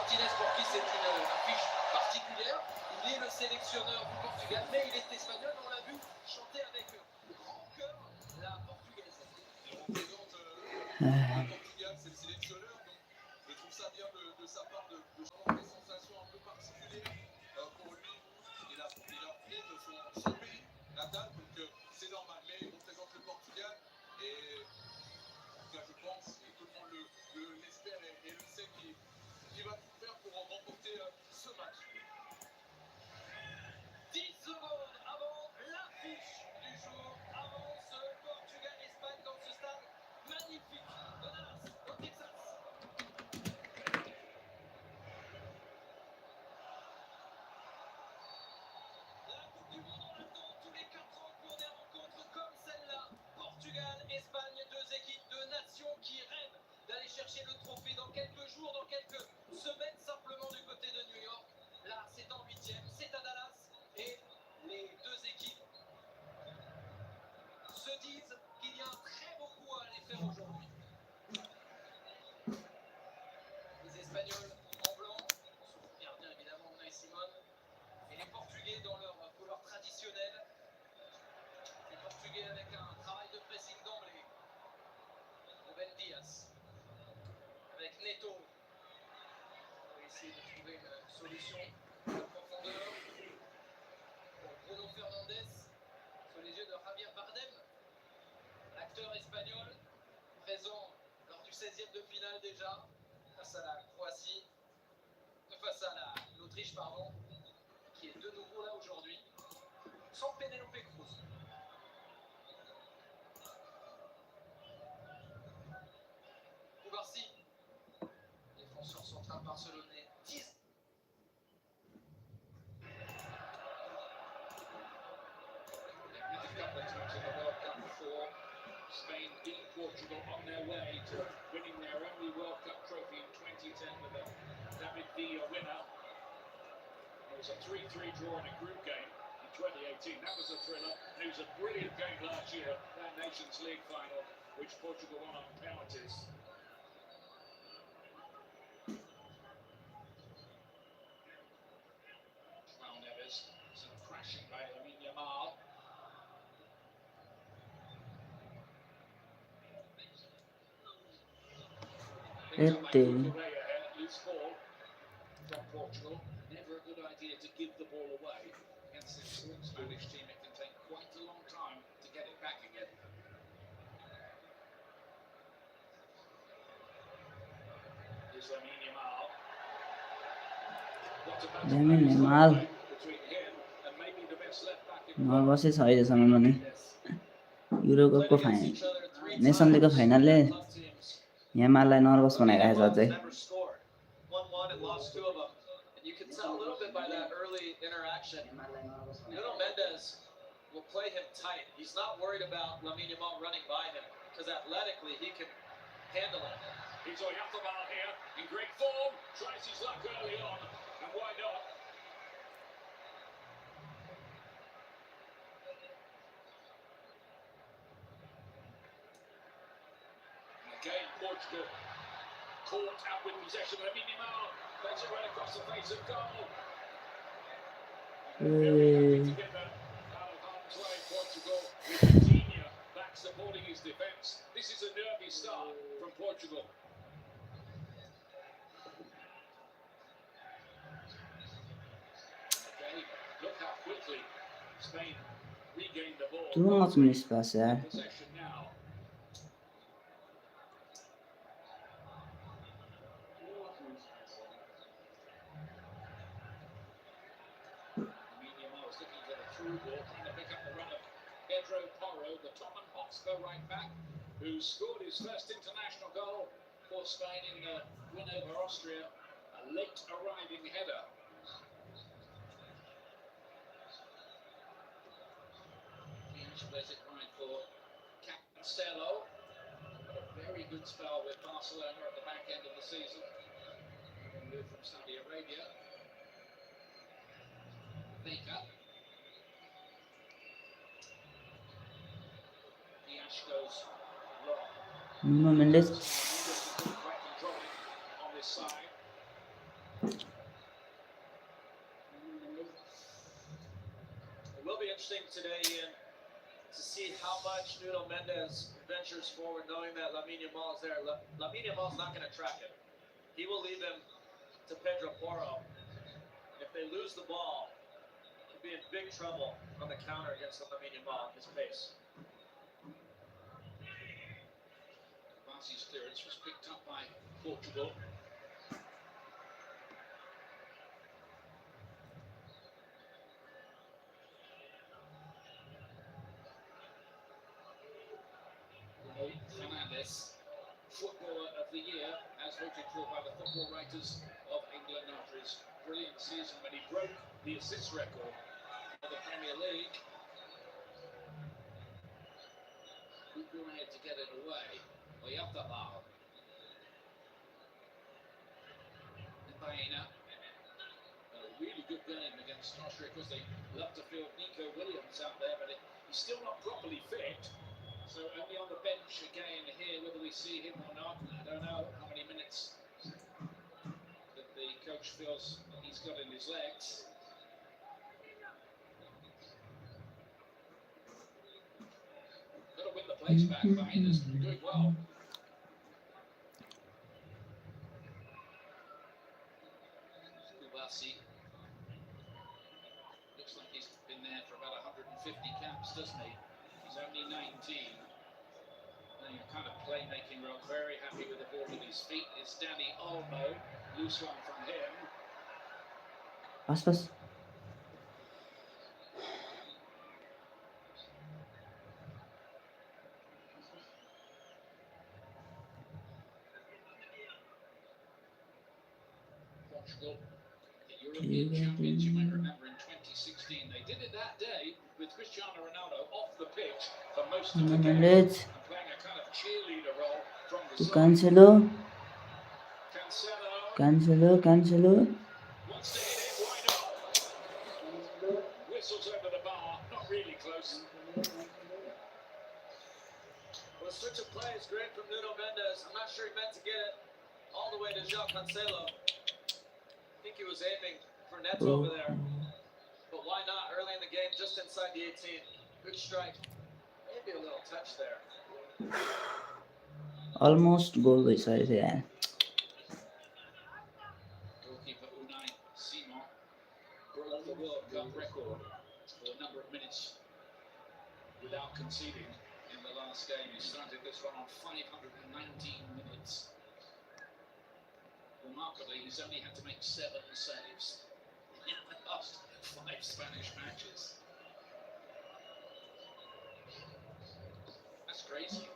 Martinez pour qui c'est une affiche particulière. Il est le sélectionneur du Portugal, mais il est espagnol. On l'a vu chanter avec grand cœur la portugaise. Il représente le Portugal, c'est le sélectionneur. Donc je trouve ça bien de sa part de changer des sensations un peu particulières pour lui. Il a pris de son pays natal, donc c'est normal. Mais il représente le Portugal et je pense, et tout le monde l'espère et le sait qu'il va tout faire pour remporter ce match. 10 secondes avant l'affiche du jour, avant ce Portugal-Espagne dans ce stade magnifique de Dallas, au Texas. La Coupe du Monde, on l'attend tous les 4 ans pour des rencontres comme celle-là. Portugal, Espagne, deux équipes de nations qui rêvent d'aller chercher le trophée dans quelques jours, dans quelques semaines simplement du côté de New York. Là, c'est en 8e, c'est à Dallas et les deux équipes se disent qu'il y a un très beau coup à aller faire aujourd'hui. Les Espagnols en blanc, son gardien évidemment Unai Simon, et les Portugais dans leur couleur traditionnelle. Les Portugais avec un travail de pressing d'emblée. Ruben Dias avec Neto. On va essayer de trouver une solution de profondeur pour Bruno Fernandes sous les yeux de Javier Bardem, l'acteur espagnol présent lors du 16e de finale déjà face à la Croatie, face à l'Autriche pardon, qui est de nouveau là aujourd'hui sans Penélope Cruz. Koubarsi, défenseur central barcelonais, 10. Spain beat Portugal on their way to winning their only World Cup trophy in 2010 with a David Villa winner. It was a 3-3 draw in a group game in 2018. That was a thriller. It was a brilliant game last year, that Nations League final, which Portugal won on penalties. João Neves, some crashing by Lamine Yamal. Portugal, never a good idea to give the ball away against this Spanish team. It can take quite a long time to get it back again. Here's Lamine Yamal. What about Lamine Yamal between him and maybe the best left back in नर्भसै छ अहिलेसम्म पनि युरोकपको nation लिगको फाइनलले यामाललाई nervous बनाइरहेको छ अझै 1-1 and lost 2 of them. And you can tell a little bit by that early interaction. Nuno Mendes will play him tight. He's not worried about Lamine Yamal running by him because athletically he can handle it. Here's Oyarzabal here in great form. Tries his luck early on, and why not? And again, Portugal caught out with possession. Lamine Yamal plays it right across the face of goal. Very happy to get that out of harm's way. Portugal with Coutinho back supporting his defence. This is a nervy start from Portugal. Okay, look how quickly Spain regained the ball. Too much mispass, yeah. Possession now. Right back, who scored his first international goal for Spain in the win over Austria, a late arriving header. Inch plays it right for Cancelo. A very good spell with Barcelona at the back end of the season. Move from Saudi Arabia. Vega. Nuno Mendes interesting today, Ian, to see how much Nuno Mendes ventures forward, knowing that Lamine Yamal is there. Lamine Yamal is not going to track him. He will leave him to Pedro Porro. If they lose the ball, he'll be in big trouble on the counter against Lamine Yamal at his pace. Barsi's clearance was picked up by Portugal. Fernandes, Footballer of the Year, as voted for by the football writers of England after his brilliant season when he broke the assist record for the Premier League. Who go ahead to get it away? Oyatabar. Baena. A really good game against Austria because they love to field Nico Williams out there, but he's still not properly fit. So only on the bench again here, whether we see him or not, I don't know how many minutes that the coach feels that he's got in his legs. Got to win the place back. Baena's doing well. Kubasi. Looks like he's been there for about 150 caps, doesn't he? He's only 19. Playing a kind of playmaking role. Very happy with the ball at his feet. It's Danny Olmo. Loose one from him. Pass. Portugal, the European champions, you might remember in 2016. They did it that day with Cristiano Ronaldo off the pitch for most of the game. And playing a kind of cheerleader role from the side. Cancelo. Wants to hit it, why not? Whistles over the bar, not really close. Well, the switch of play is great from Nuno Mendes. I'm not sure he meant to get it all the way to João Cancelo. I think he was aiming for Neto over there. But why not? Early in the game, just inside the 18. Good strike. Maybe a little touch there. Almost goal भइसकेको थियो यार. Goalkeeper Unai Simon broke the World Cup record for a number of minutes without conceding in the last game. He started this one on 519 minutes. Remarkably, he's only had to make 7 saves in the last 5 Spanish matches. That's crazy.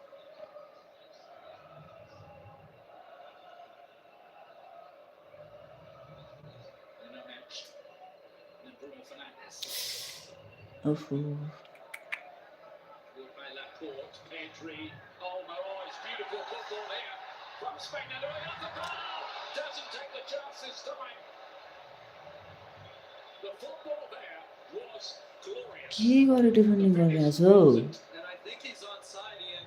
Nuno Mendes. And Bruno Fernandes. Oh. Good by Laporte. Pedri. Olmo. Oh, it's beautiful football here from Spain. And away off the ball. Doesn't take the chance this time. The football there was glorious. के गरे defending गरिरहेको छ? And I think he's onside, Ian.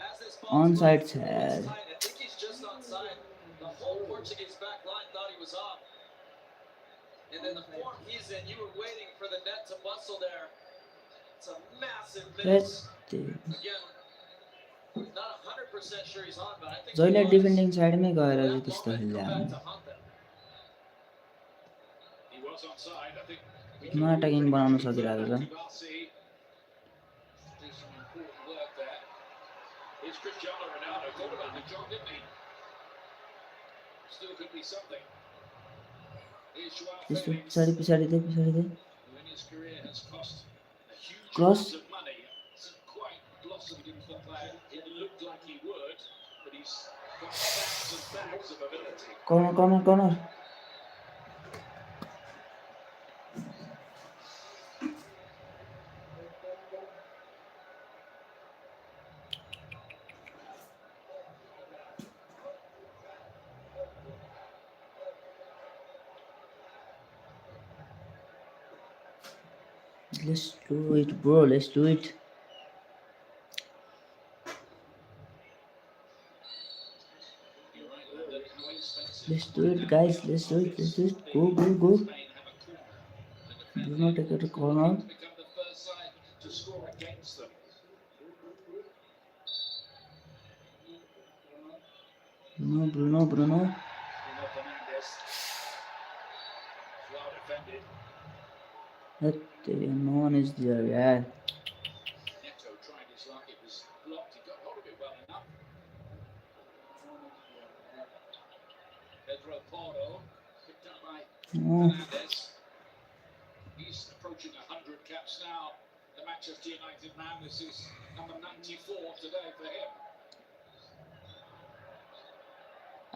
As this ball Onside it's छ. tight, I think he's just onside. The whole Portuguese back line thought he was off. And then the form he's in, you were waiting for the net to bustle there. It's a massive miss. Again, not 100% sure he's on, but I think जहिले he was. Defending साइडमै गएर चाहिँ That त्यस्तो moment, खेल्दा come back to haunt them. He was onside, I think. No attacking बनाउन सकिरहेको छ. Kubasi do some important work there. Here's Cristiano Ronaldo. Thought about the job, didn't he? Still could be something. Here's Joao त्यस्तो Felix, पछाडि दे who in his career has cost a huge Cross. amount of money. Hasn't quite blossomed into the player it looked like he would, but he's got bags and bags of ability. Corner Let's do it, bro. Let's do it. You're right, Landon. How expensive. Let's do it, guys. Let's do it. Go. Spain have a corner. Do not take it to corner. To become the first to score against them. Bruno. Bruno Fernandes. Well defended. No one is there, yeah. Neto tried his luck. It was blocked. He got hold of it well enough. Pedro Porro picked up by Fernandes. He's approaching 100 caps now. The Manchester United man. This is number 94 today for him.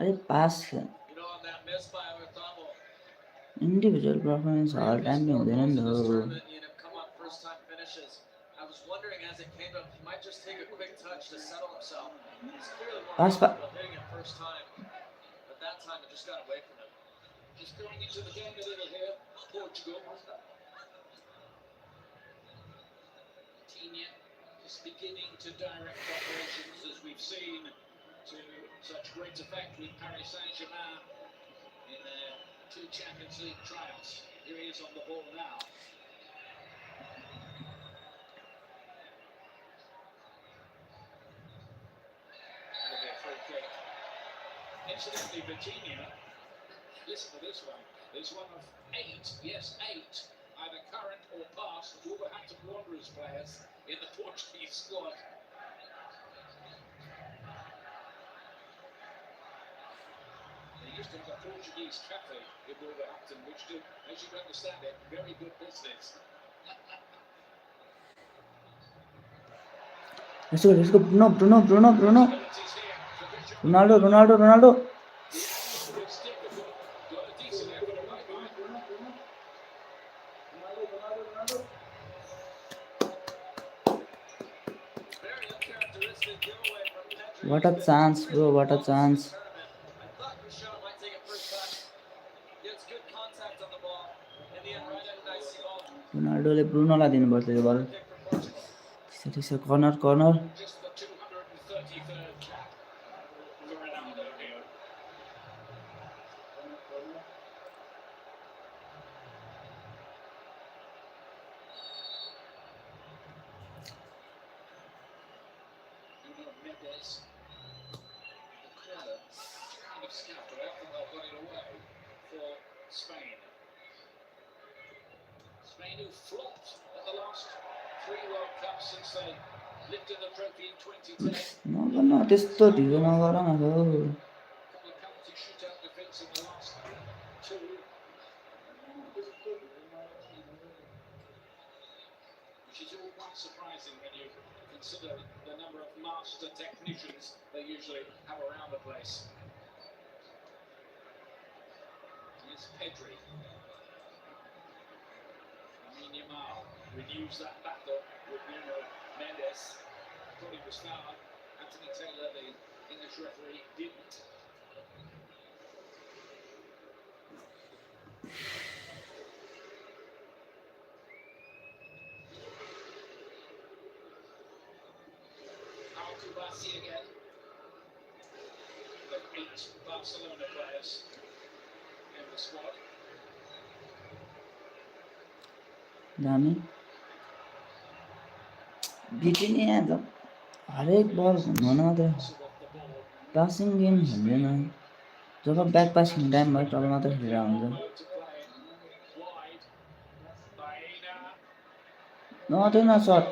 अरे पास You know, on that miss by Orthamo, individual performance all time में हुँदैन नि this त tournament, you know, come up first time finishes. I was wondering as it came up, he might just take a quick touch to settle himself. He's clearly more comfortable hitting it first time, but that time it just got away from him. Just going into the game a little here, Portugal. Coutinho is beginning to direct operations, as we've seen, to such great effect with Paris Saint-Germain in their 2 Champions League triumphs. Here he is on the ball now. That'll be a free kick. Incidentally, Coutinho, listen to this one. There's one of 8, yes, 8, either current or past Wolverhampton Wanderers players in the Portuguese squad. They used to have a Portuguese cafe in Wolverhampton, which did, as you understand it, very good business. Let's go Bruno Ronaldo what a chance, bro, what a chance. I thought Cristiano might take it first touch. Gets good contact on the ball. In the end, right at a nice ball. रोनाल्डोले ब्रुनोलाई दिनुपर्छ यो बल ठिक छ corner Just the 233rd cap for Ronaldo here. Mendes. The corner. Kind of scuffed, but I think they've got it away for Spain. Spain who flopped at the last 3 World Cups since they lifted the trophy in 2010. न त्यस्तो ढिलो नगर न हो Couple of penalty shootout defeats in the last 2. Which is all quite surprising when you consider the number of master technicians they usually have around the place. Here's Pedri. Yamal renews that battle with Bruno Mendes. Thought he was fouled. Anthony Taylor, the English referee, didn't. Kubasi again. The 8 Barcelona players in the squad. दामी बिटी नि याद हरेक बल हुन त passing game हुँदैन जब ब्याक पासिङ टाइम भयो तब मात्र खेलेर हुन्छ नहुँदैन shirt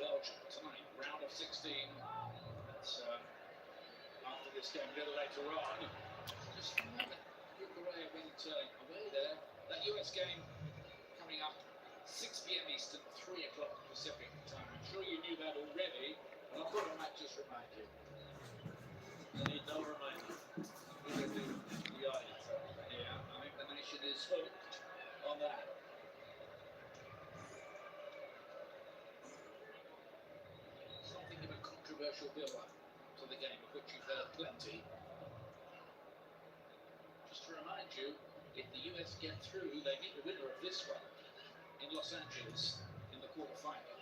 Belgium tonight, round of 16. That's after this game a little later on. Just remember, Uruguay went away there. That US game coming up 6 p.m. Eastern, 3 o'clock Pacific time. I'm sure you knew that already, but I thought I might just remind you. I need no reminder. Yeah, I think the nation is hooked on that. Controversial build-up to the game, of which you've heard plenty. Just to remind you, if the US get through, they meet the winner of this one in Los Angeles in the quarterfinal.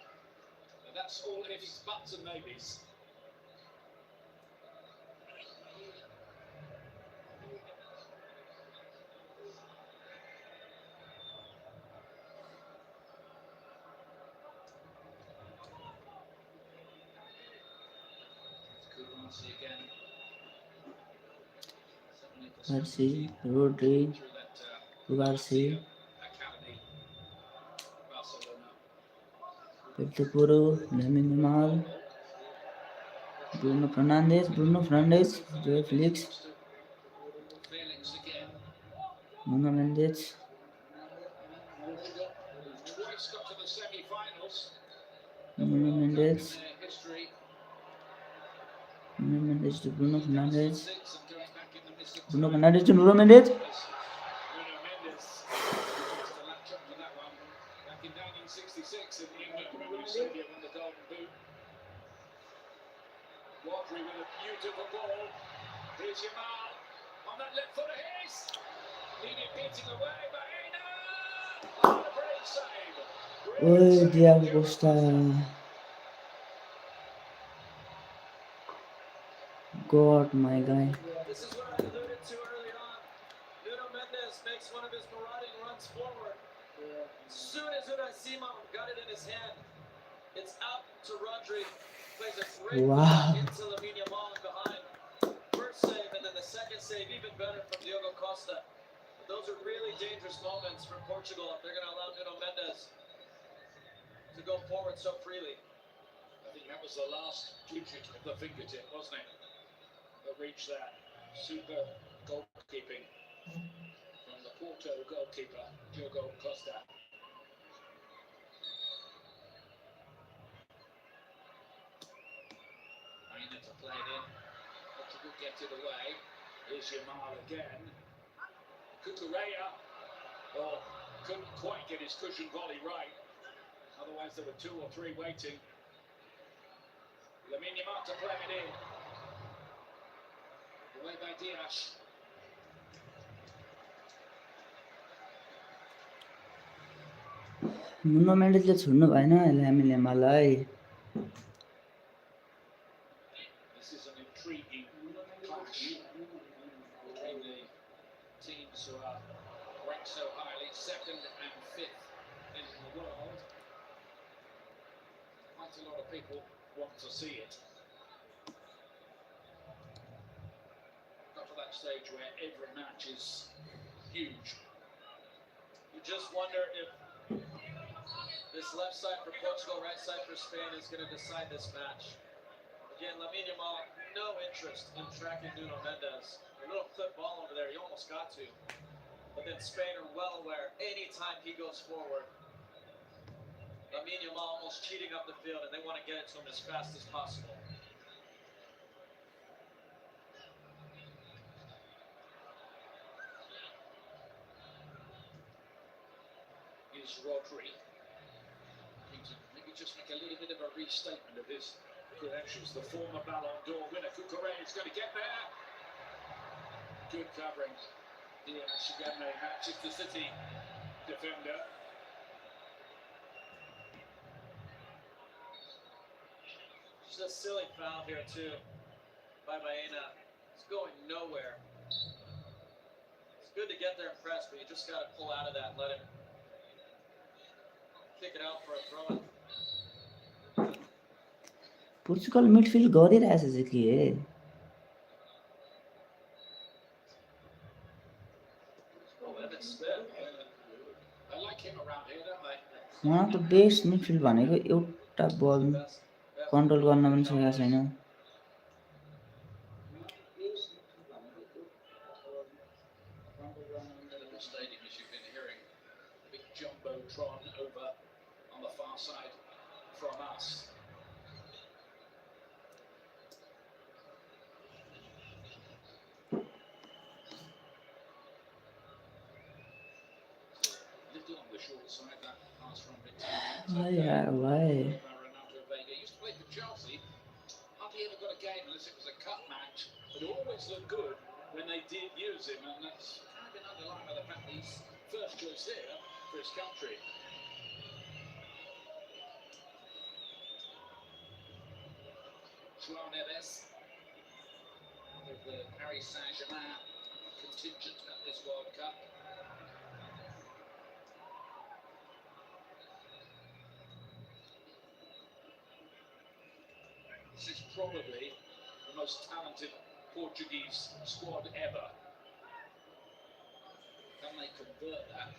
And that's all ifs, buts, and maybes. Kubansi again. Garcia, Rodri, Through that Garcia, Academy, Barcelona. Pedro, Lamine Yamal, Bruno Fernandes, Joe Felix, Felix again. Nuno Mendes, Portugal, who've twice got to the semi-finals Nuno in Mendes, their history. Nuno Mendes to Bruno Fernandes, 2006 and goes back in the midst of Bruno time. Fernandes to Nuno Mendes. Nuno Mendes has to latch up to that one. Back in 1966 in England, remember Eusebio won the Golden Boot. Rodri with a beautiful ball. Here's Yamal on that left foot of his. Needed beating away by Aina. Oh, a great save. Oi, Diego Costa. God, my guy. This is what I alluded to early on. Nuno Mendes makes one of his marauding runs forward. As soon as Unai Simon got it in his hand, it's out to Rodri. Plays a great Wow. ball into Lamine Yamal behind. First save, and then the second save, even better from Diogo Costa. Those are really dangerous moments for Portugal if they're going to allow Nuno Mendes to go forward so freely. I think that was the last digit of the fingertip, wasn't it? That reached that. Super goalkeeping from the Porto goalkeeper, Diogo Costa. Aina to play it in. Portugal get it away. Here's Yamal again. Cucurella. Oh, couldn't quite get his cushion volley right. Otherwise there were two or three waiting. Lamine Yamal to play it in. Away by Dias. Nuno Mendesले छोड्नु भएन ल्यामिन यामाललाई. This is an intriguing clash between the teams who are ranked so highly, second and fifth in the world. Quite a lot of people want to see it. Got to that stage where every match is huge. You just wonder if this left side for Portugal, right side for Spain is going to decide this match. Again, Lamine Yamal, no interest in tracking Nuno Mendes. A little clip ball over there, he almost got to. But then Spain are well aware, anytime he goes forward, Lamine Yamal almost cheating up the field, and they want to get it to him as fast as possible. Is Rodri. Maybe just make a little bit of a restatement of his credentials. The former Ballon d'Or winner, Cucurella, is going to get there. Good covering. Dias again, a Manchester City defender. Just a silly foul here too by Baena. It's going nowhere. It's good to get there and press, but you just got to pull out of that and let him kick it out for a throw-in. Portugal midfield गरिरहेछ चाहिँ के उहाँ त best midfield भनेको एउटा बल control गर्न पनि सकेको छैन. Stadium, as you've been hearing, big jumbotron over on the far side from us. Little on the short side, that pass from Why, yeah, why? Ronaldo Vega used to play for Chelsea. Hardly ever got a game unless it was a It always looked good when they did use him, and that's kind of been underlined by the fact that he's first choice here for his country. João Neves with the Paris Saint-Germain contingent at this World Cup. This is probably the most talented Portuguese squad ever. Can they convert that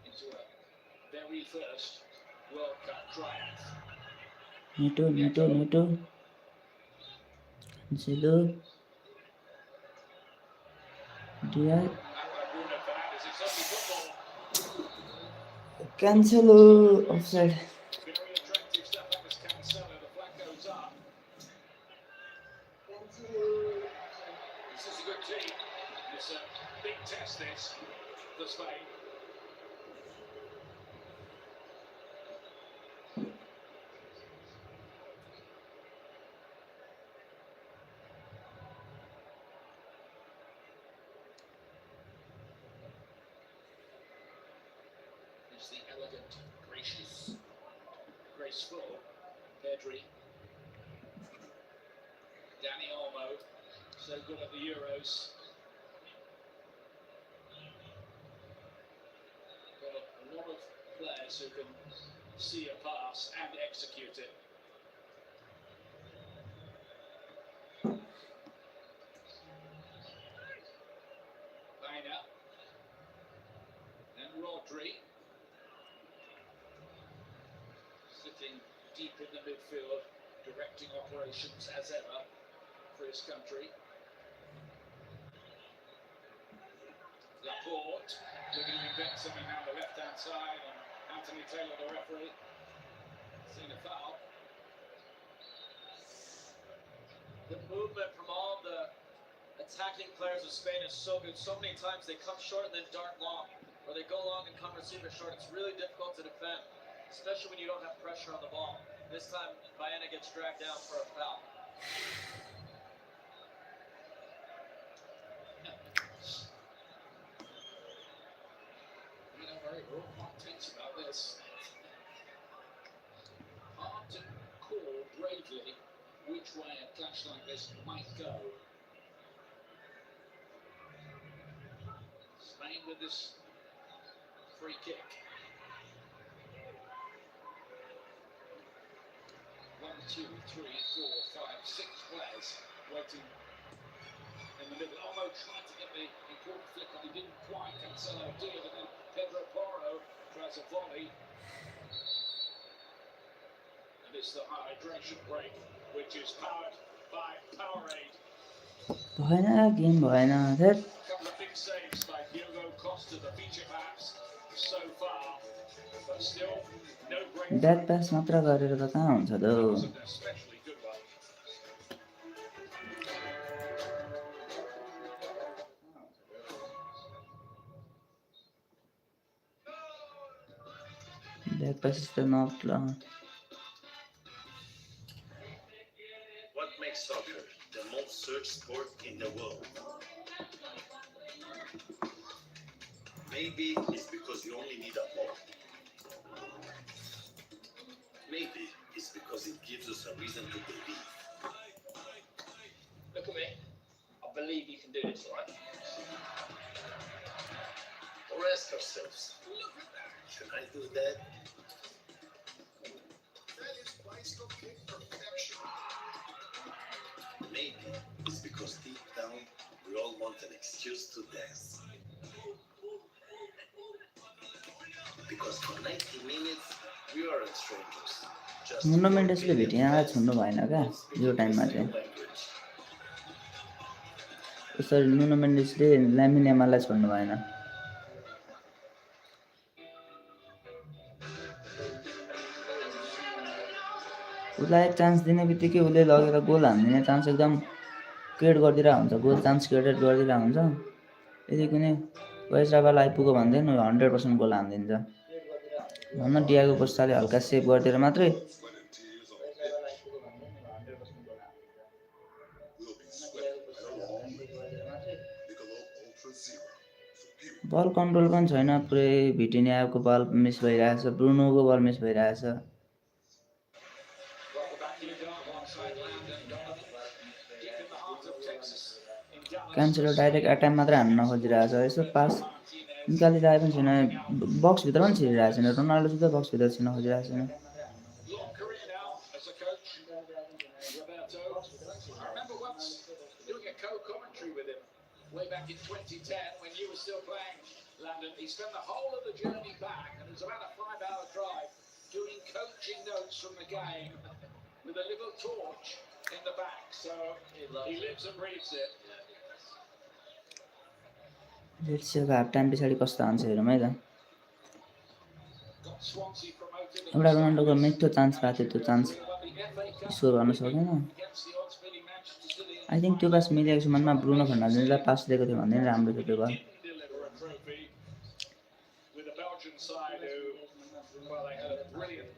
into a very first World Cup triumph? Neto. Cancelo. Diaz. Bruno Fernandes, it's only football. Cancelo. Offside. Very attractive stuff. That was Cancelo. The flag goes up. This is a good team. It's a big test, this, for Spain. It's the elegant, graceful Pedri. Dani Olmo, so good at the Euros. Got a lot of players who can see a pass and execute it. Baina and Rodri sitting deep in the midfield, directing operations as ever for his country. Laporte looking to invent something down the left-hand side, and Anthony Taylor, the referee, seen a foul. The movement from all the attacking players of Spain is so good. So many times they come short and then dart long, or they go long and come receiver short. It's really difficult to defend, especially when you don't have pressure on the ball. This time, Baena gets dragged down for a foul. We're all quite tense about this. Hard to call bravely which way a clash like this might go. Spain with this free kick. 1, 2, 3, 4, 5, 6 players waiting in the middle. Almost trying to get the important flick on. He didn't quite. Cancelo did, and then Pedro Porro tries a volley. And it's the hydration break, which is powered by Powerade. Game भएन A That couple of big saves by Diogo Costa, the feature perhaps so far, but still no great. That pass मात्र गरेर त कहाँ हुन्छ त Wasn't an especially good one. That pass is still not long. What makes soccer the most searched sport in the world? Maybe it's because you only need a ball. Maybe it's because it gives us a reason to believe. Look at me. I believe you can do this, right? Or ask ourselves, can I do that? That is bicycle kick perfection. Maybe it's because deep down we all want an excuse to dance. Because for 90 minutes we aren't strangers. Just Munna मेन्डेसले भेटिएनलाई छुन्नु भएन क्या यो टाइममा चाहिँ language. सरी नुनो मेन्डेसले ल्यामिन यामाललाई छोड्नु भएन उसलाई एक चान्स दिने बित्तिकै उसले लगेर गोल हानिदिने चान्स एकदम क्रिएट गरिदिरहेको हुन्छ गोल चान्स क्रिएट गरिदिरहेको हुन्छ यदि कुनै वेस्टाबाल आइपुग्यो भनेदेखि 100% गोल हानिदिन्छ भन्न डियागो कोस्टाले हल्का सेभ गरिदिएर मात्रै बल कन्ट्रोल पनि छैन पुरै भिटिनियाको बल मिस भइरहेछ ब्रुनोको बल मिस भइरहेछ Got the back in the dark alongside Landon Donovan. Deep in the heart of Texas. In Dallas. Cancelo direct attack मात्रै हान्न खोजिरहेछ यसो पास निकालिरहेको पनि छैन बक्सभित्र पनि छिरिरहेको छैन रोनाल्डो सुधा बक्सभित्र छिर्न खोजिरहेको छैन Long career now as a coach. Roberto. I remember once doing a co-commentary with him way back in 2010 when you were still playing, Landon. He spent the whole of the journey back, and it was about a 5-hour drive, doing coaching notes from the game with a little torch in the back. So he lives and breathes it. Let's see half time पछाडि कस्तो हुन्छ हेरौँ है त Got Swansea promoted एउटा रोनाल्डोको मिठो chance पाएको थियो त्यो चान्स स्कोर गर्न सकेन against the odds-beating Manchester City. I think त्यो पास मिलेको सुमनमा ब्रुनो फर्नान्डेजलाई पास दिएको थियो भने राम्रो थियो त्यो बल Didn't deliver a trophy with a Belgian side who, well, they had a brilliant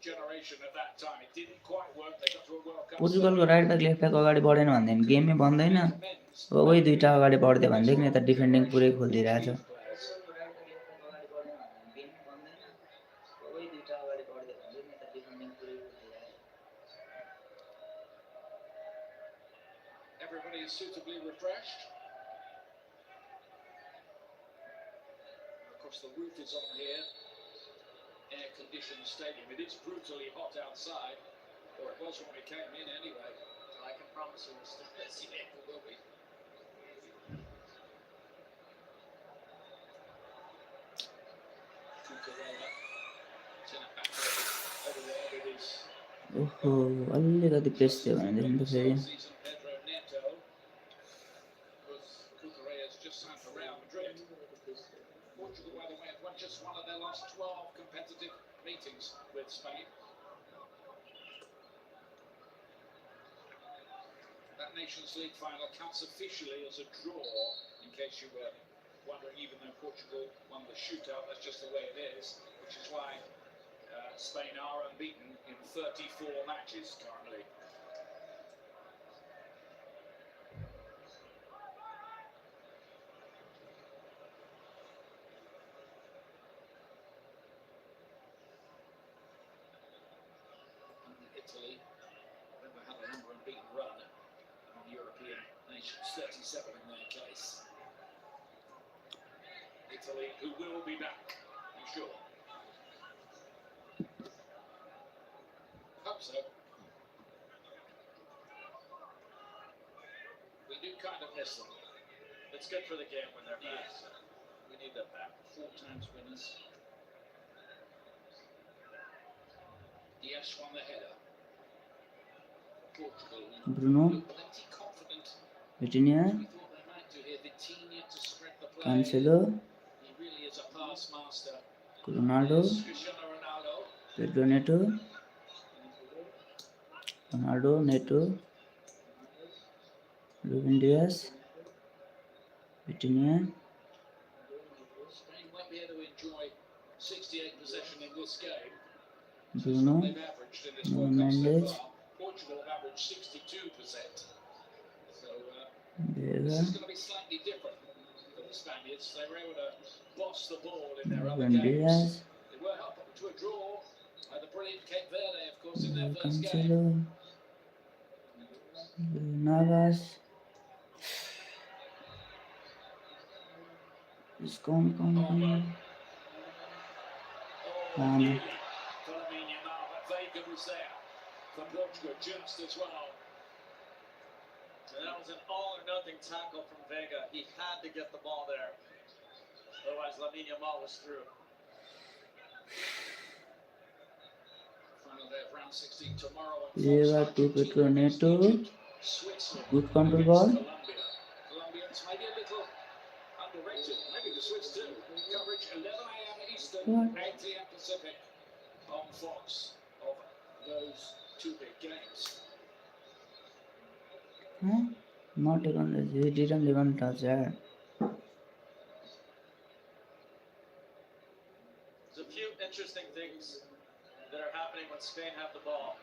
generation at that time. It didn't quite work. They got to a World Cup. पोर्चुगलको राइट ब्याक लेफ्ट ब्याक अगाडि बढेन भनेदेखि गेमै बन्दैन अब वही दुईवटा अगाडि बढ्दै भनेदेखि यता डिफेन्डिङ पुरै खोलिदिइरहेछ Everybody is suitably refreshed. Of course, the roof is on here. Air-conditioned stadium. It is brutally hot outside, or it was when we came in anyway. I can promise you it's it will be. Cucurella. Turn it back over there with his ओहो अलिकति press थियो भनेदेखि त फेरि season Pedro Neto. Because Cucurella's just signed for Real Madrid. Portugal, by the way, have won just one of their last 12 competitive meetings with Spain. That Nations League final counts officially as a draw, in case you were wondering, even though Portugal won the shootout, that's just the way it is, which is why Spain are unbeaten in 34 matches currently. Italy never had an unbeaten run on European nations, 37 in their case. Italy, who will be back, I'm sure. Hope so. We do kind of miss them. It's good for the game when they're back. Yes. We need them back. 4 times winners. Diaz won the header. Portugal Bruno look plenty confident. भिटिनिया We thought they might do here. Vitinha to spread the play. Cancelo He really is a pass master. Ronaldo Yes, Cristiano Ronaldo. Pedro Neto Ronaldo Neto Ruben Dias Vitinha Spain won't be able to enjoy 68 possession in this game. Bruno They've averaged in this World Cup so Mendes far. Portugal have averaged 62%. So भेगा this is going to be slightly different for the Spaniards. They were able to boss the ball in their other Ruben games. Dias They were up to a draw by the brilliant Cape Verde, of course, in their first क्यान्सेलो game. नाभास कौन कौन Oh, कौन Lamine Yamal, but Vega was there for Portugal just as well. So that was an all or nothing tackle from Vega. He had to get the ball there. Otherwise, Lamine Yamal was through. Final day of round 16 tomorrow. Vega to Pedro Neto Switzerland good control against ball Colombia. Colombians maybe a little underrated. Maybe the Swiss too. Coverage 11 a.m. Eastern, What? 8 a.m. Pacific on Fox of those two big games. Not even he didn't even touch that. There's a few interesting things that are happening when Spain have the ball.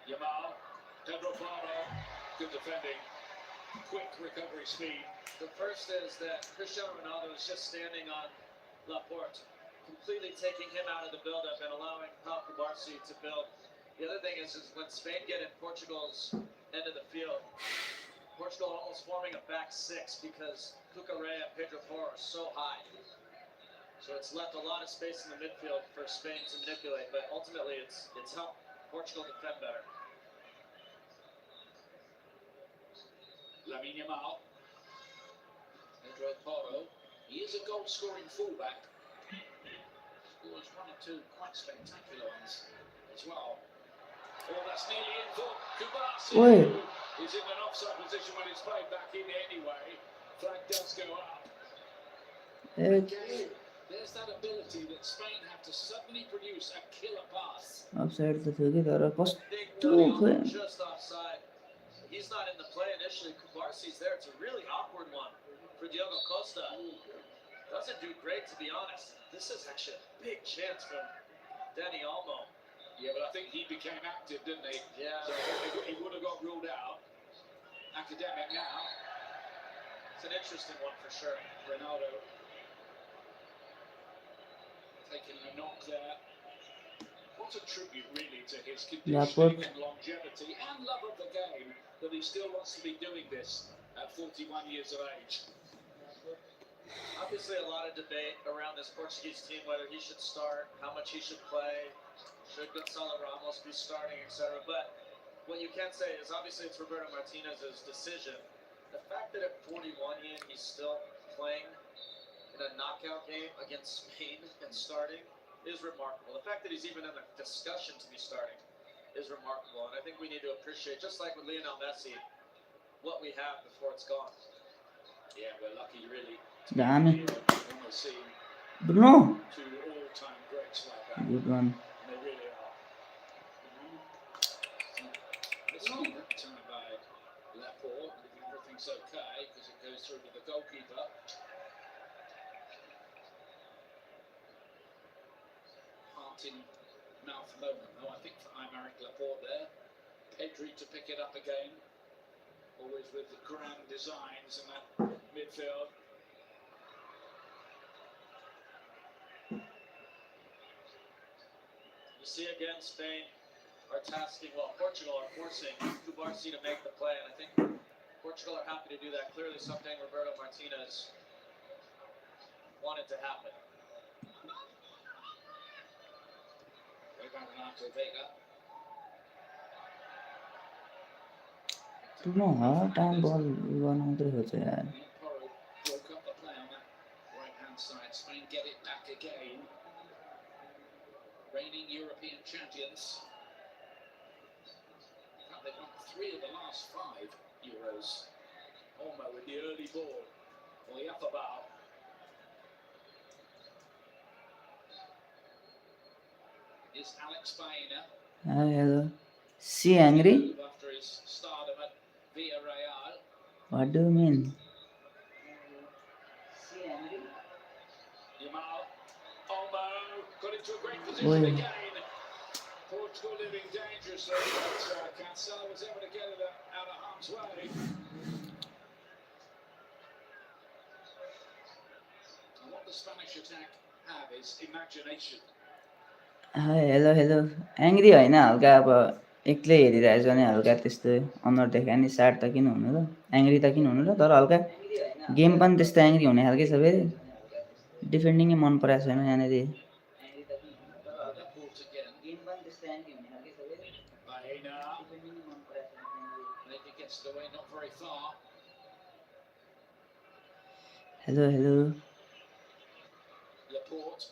Yamal Pedro Porro, good defending, quick recovery speed. The first is that Cristiano Ronaldo is just standing on Laporte, completely taking him out of the build-up and allowing Pau Cubarsí to build. The other thing is when Spain get in Portugal's end of the field, Portugal almost forming a back six because Cucurella and Pedro Porro are so high. So it's left a lot of space in the midfield for Spain to manipulate, but ultimately it's helped Portugal defend better. Lamine Yamal, Pedro Porro, he is a goal-scoring fullback. Scores one or two quite spectacular ones as well. Oh, that's nearly in for Cubarsí. Oi. He's in an offside position when it's played back in anyway. Flag does go up. Evet. Again, there's that ability that Spain have to suddenly produce a killer pass. Offside त थियो कि तर Big कस्तो Dani Olmo खोइ just offside. He's not in the play initially. Cubarsi's there. It's a really awkward one for Diogo Costa. Doesn't do great, to be honest. This is actually a big chance from Dani Olmo. Yeah, but I think he became active, didn't he? Yeah. So he would have got ruled out. Academic now. It's an interesting one for sure. Ronaldo taking a knock there. What a tribute, really, to his Laporte. conditioning and longevity and love of the game that he still wants to be doing this at 41 years of age. Obviously, a lot of debate around this Portuguese team, whether he should start, how much he should play, should Gonçalo Ramos be starting, etc. But what you can say is obviously it's Roberto Martinez's decision. The fact that at 41 he's still playing in a knockout game against Spain and starting is remarkable. The fact that he's even in a discussion to be starting is remarkable. And I think we need to appreciate, just like with Lionel Messi, what we have before it's gone. Yeah, we're lucky, really. दामी Almost seen Bruno two all-time greats like that. good one They really are. This one turned by Laporte, if everything's okay, because it goes through to the goalkeeper. Heart in mouth moment, though, I think, for Aymeric Laporte there. Pedri to pick it up again. Always with the grand designs in that midfield. You see again, Spain are tasking, well, Portugal are forcing Cubarsí to make the play, and I think Portugal are happy to do that. Clearly something Roberto Martinez wanted to happen. Bruno her time बल बनाउँदै खोज्छ यार Porro broke up the play on that right-hand side. Spain get it back again. Reigning European champions. In fact, they've won 3 of the last 5 Euros. Olmo with the early ball. For the upper bar. Is Alex Baena. Hi, hello. See angry? After his stardom at Villarreal. What do you mean? Yamal. Olmo got into a great position Oi. again. Portugal living dangerously, but Cancelo was able to get it out of harm's way. And what the Spanish attack have is imagination. Hi, hello, hello. Angry होइन हल्का अब एक्लै हेरिरहेछ भने हल्का त्यस्तो अनुहार देखायो नि स्याड त किन हुनु र एङ्ग्री त किन हुनु र तर हल्का गेम पनि त्यस्तो एङ्ग्री हुने खालकै छ फेरि डिफेन्डिङै मन परेको छैन यहाँनिर Laporte again. Baena. Maybe gets it away, not very far. Hello hello Laporte.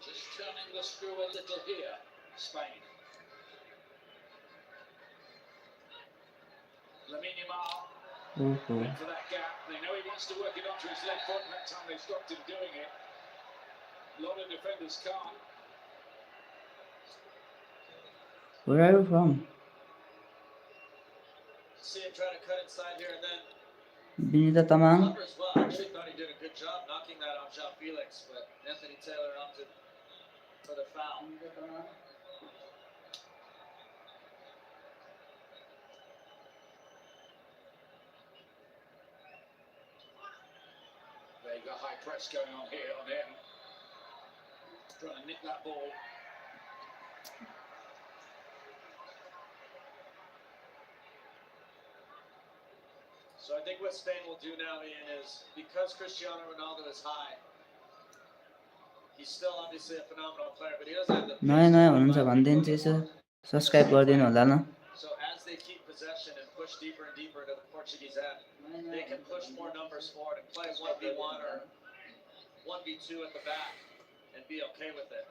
Just turning the screw a little here, Spain. Lamine Yamal ओहो went for that gap. They know he wants to work it onto his left foot, and that time they stopped him doing it. A lot of defenders can't. Where are you from? See him try to cut inside here, and then Vinita Tamang Clever as well. I actually thought he did a good job knocking that off Jean Felix, but Anthony Taylor opted for the foul. They got high press going on here on him. Trying to nick that ball. So I think what Spain will do now, Ian, is because Cristiano Ronaldo is high, he's still obviously a phenomenal player, but he doesn't have the नयाँ pace नयाँ to हुनुहुन्छ run by भनेदेखि people चाहिँ anymore. यसो subscribe गरिदिनु होला न So as they keep possession and push deeper and deeper into the Portuguese end, they can push more numbers forward and play 1v1 or 1v2 at the back and be okay with it.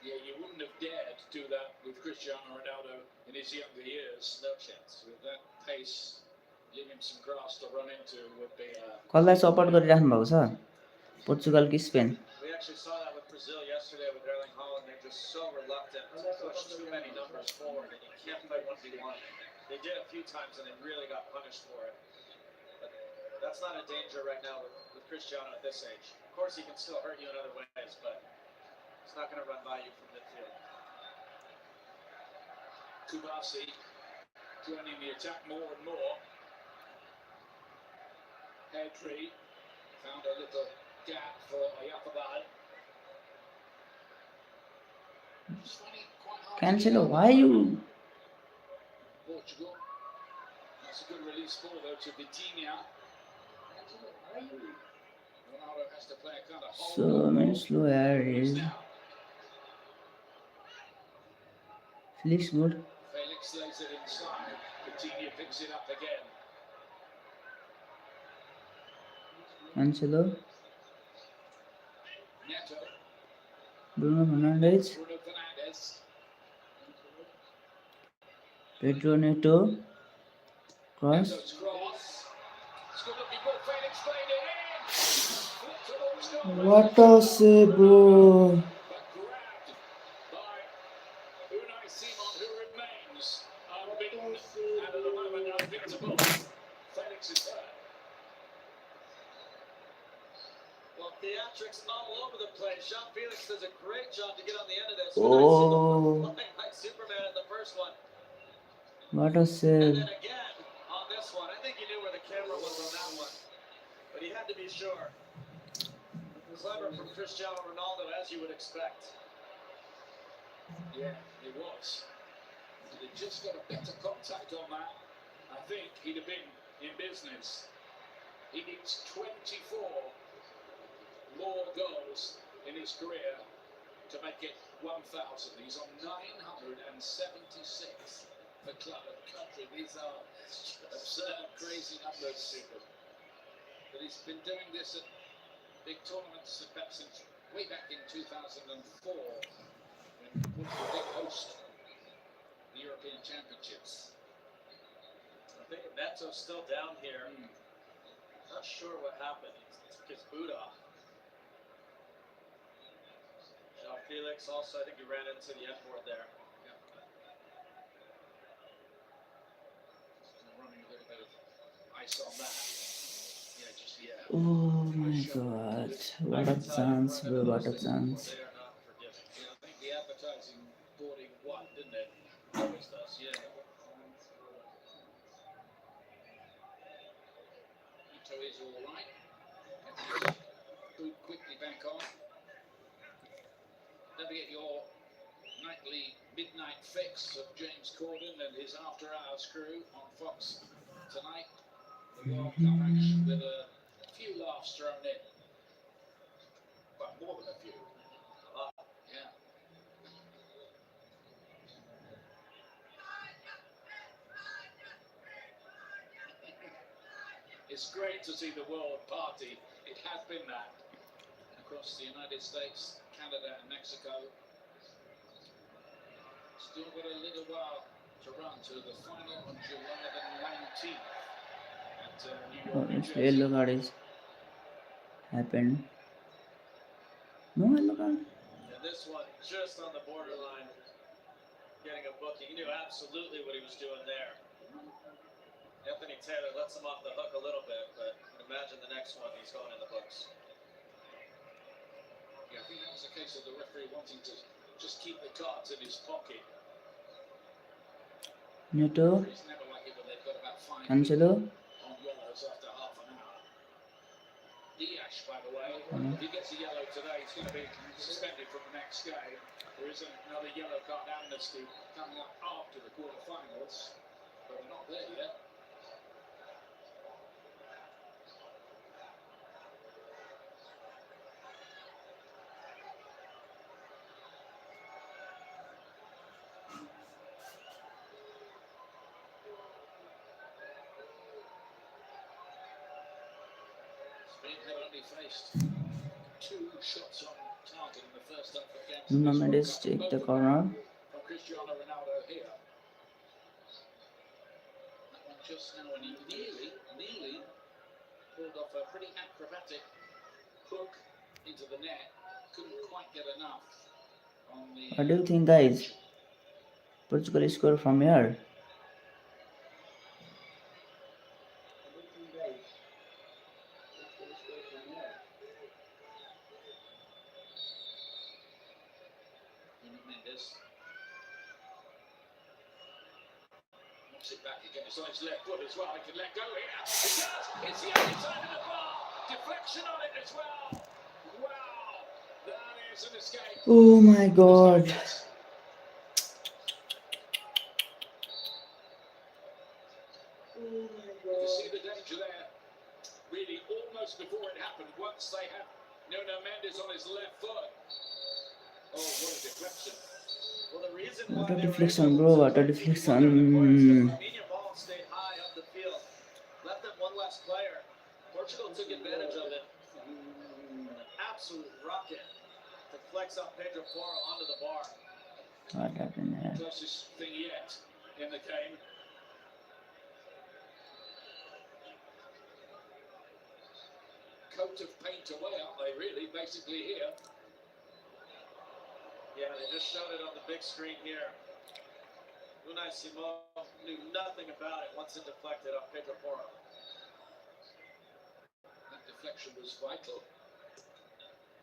Yeah, you wouldn't have dared to do that with Cristiano Ronaldo in his younger years. No chance. With that pace, give him some grass to run into would be कसलाई support गरिराख्नु भएको छ Portugal कि Spain We actually saw that with Brazil yesterday with Erling Haaland. They're just so reluctant to push too many numbers forward, and you can't play 1v1. They did a few times, and they really got punished for it. But that's not a danger right now with Cristiano at this age. Of course, he can still hurt you in other ways, but he's not going to run by you from midfield. Kubasi joining the attack more and more. Pedri found a little gap for Ayapabal. Cancelo, why you Portugal. That's a good release ball though to Vitinha. Ronaldo has to play a kind of so many slow areas Felix good Felix lays it inside. Vitinha picks it up again. Cancelo Neto. Bruno Fernandes Bruno Fernandes. Pedro Neto cross Neto's cross. It's good looking ball. Felix played it in. Towards goal. what a save bro But grabbed by Unai Simon, who remains unbeaten and at the moment unbeatable. Felix is hurt. Well, theatrics all over the place. Jean Felix does a great job to get on the end of this. Oh. Flying like Superman at the first one. what a And save then again on this one. I think he knew where the camera was on that one. But he had to be sure. Clever from Cristiano Ronaldo, as you would expect. Yeah, it was. He just got a better contact on that. I think he'd have been in business. He needs 24 more goals in his career to make it 1,000. He's on 976 for club and country. These are absurd, crazy numbers. But he's been doing this at big tournaments perhaps since way back in 2004 when Portugal did host the European Championships. I think Neto's still down here. Not sure what happened. He took his boot off. Jean Felix also, I think he ran into the end board there. Running a little bit of ice on that. Yeah, just oh my god what a chance bro what a chance They are not forgiving. I think the advertising boarding won, didn't it? Always does, yeah. Ito is all right. Boot quickly back on. Don't forget your nightly midnight fix of James Corden and his After Hours crew on Fox tonight. The World Cup action with a few laughs thrown in. Well, more than a few. Yeah. It's great to see the world party. It has been that across the United States, Canada and Mexico. Still got a little while to run to the final on July the 19th at New oh, York, New it's Jersey. yellow card is happened no yellow card And this one just on the borderline, getting a booking. He knew absolutely what he was doing there. Anthony Taylor lets him off the hook a little bit, but imagine the next one, he's going in the books. Yeah, I think that was a case of the referee wanting to just keep the cards in his pocket. Neto, Referees never like it when they've got about 5 Cancelo, on yellows after half an hour. Diaz, by the way, if he gets a yellow today, he's going to be suspended from the next game. There is another yellow card amnesty coming up after the quarterfinals, but we're not there yet. Spain had only faced 2 shots on target in the first half against Nuno this World Mendes Cup. take Both the of them corner. from Cristiano Ronaldo here. That one just now, and he nearly pulled off a pretty acrobatic hook into the net. Couldn't quite get enough on the. What do you think, guys? Portugal score from here. Nuno Mendes knocks it back again. It's on his left foot as well. He can let go here. It does. It's the other side of the bar. Deflection on it as well. Wow. That is an escape. Oh my god. You see the danger there. Really, almost before it happened, once they had Nuno Mendes on his left foot. Oh, what a deflection. Well, the reason What why a they were deflection, able bro. to What a keep deflection. the points, the Fabinho ball stayed high up the field. Left them one less player. Portugal took advantage of it. An absolute rocket to flex out Pedro Porro onto the bar. What happened here? Closest thing yet in the game. Coat of paint away, aren't they, really, basically here? Yeah, they just showed it on the big screen here. Unai Simon knew nothing about it once it deflected off Pedro Porro. That deflection was vital.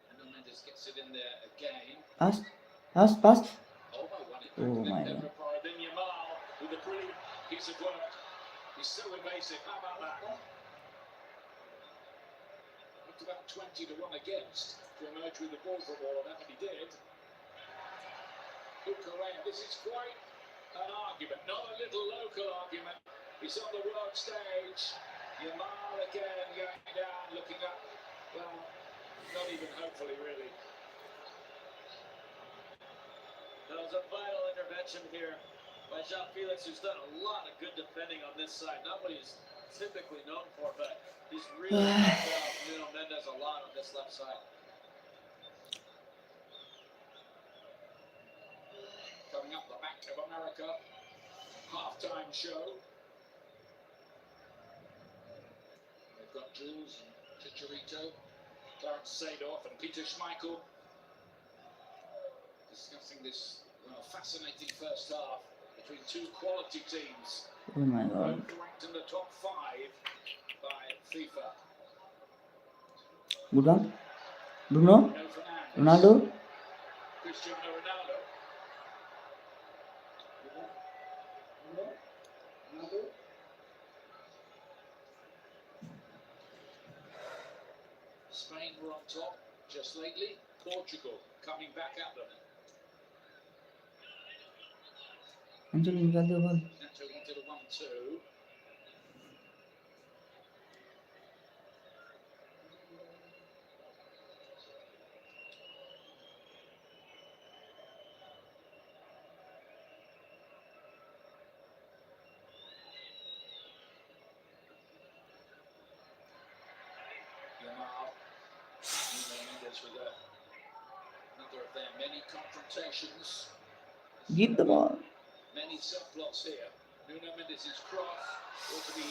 And Mendes gets it in there again. Pass. Pass. Almo won it. Oh my god. Pedro Porro, then Yamal with a brilliant piece of work. He's so evasive. How about that? Looked about 20 to 1 against to emerge with the ball from all of that, but he did. Correa, this is quite an argument, not a little local argument. He's on the world stage. Yamal again going down, looking up. Well, not even hopefully, really. That was a vital intervention here by João Felix, who's done a lot of good defending on this side. Not what he's typically known for, but he's really helped out Nuno Mendes a lot on this left side. Coming up the Bank of America halftime show. They've got Jules and Chicharito, Clarence Seedorf and Peter Schmeichel discussing this fascinating first half between 2 quality teams. Oh my god. Both ranked in the top 5 by FIFA. Good one. Bruno. No Fernandes. Ronaldo. Cristiano Ronaldo. Spain were on top just lately. Portugal coming back at them. Cancelo निकाल दो ball. Neto wanted a 1-2. Yamal. Nuno Mendes with another of their many confrontations. Give the ball. Many subplots here. Nuno Mendes' cross ought to be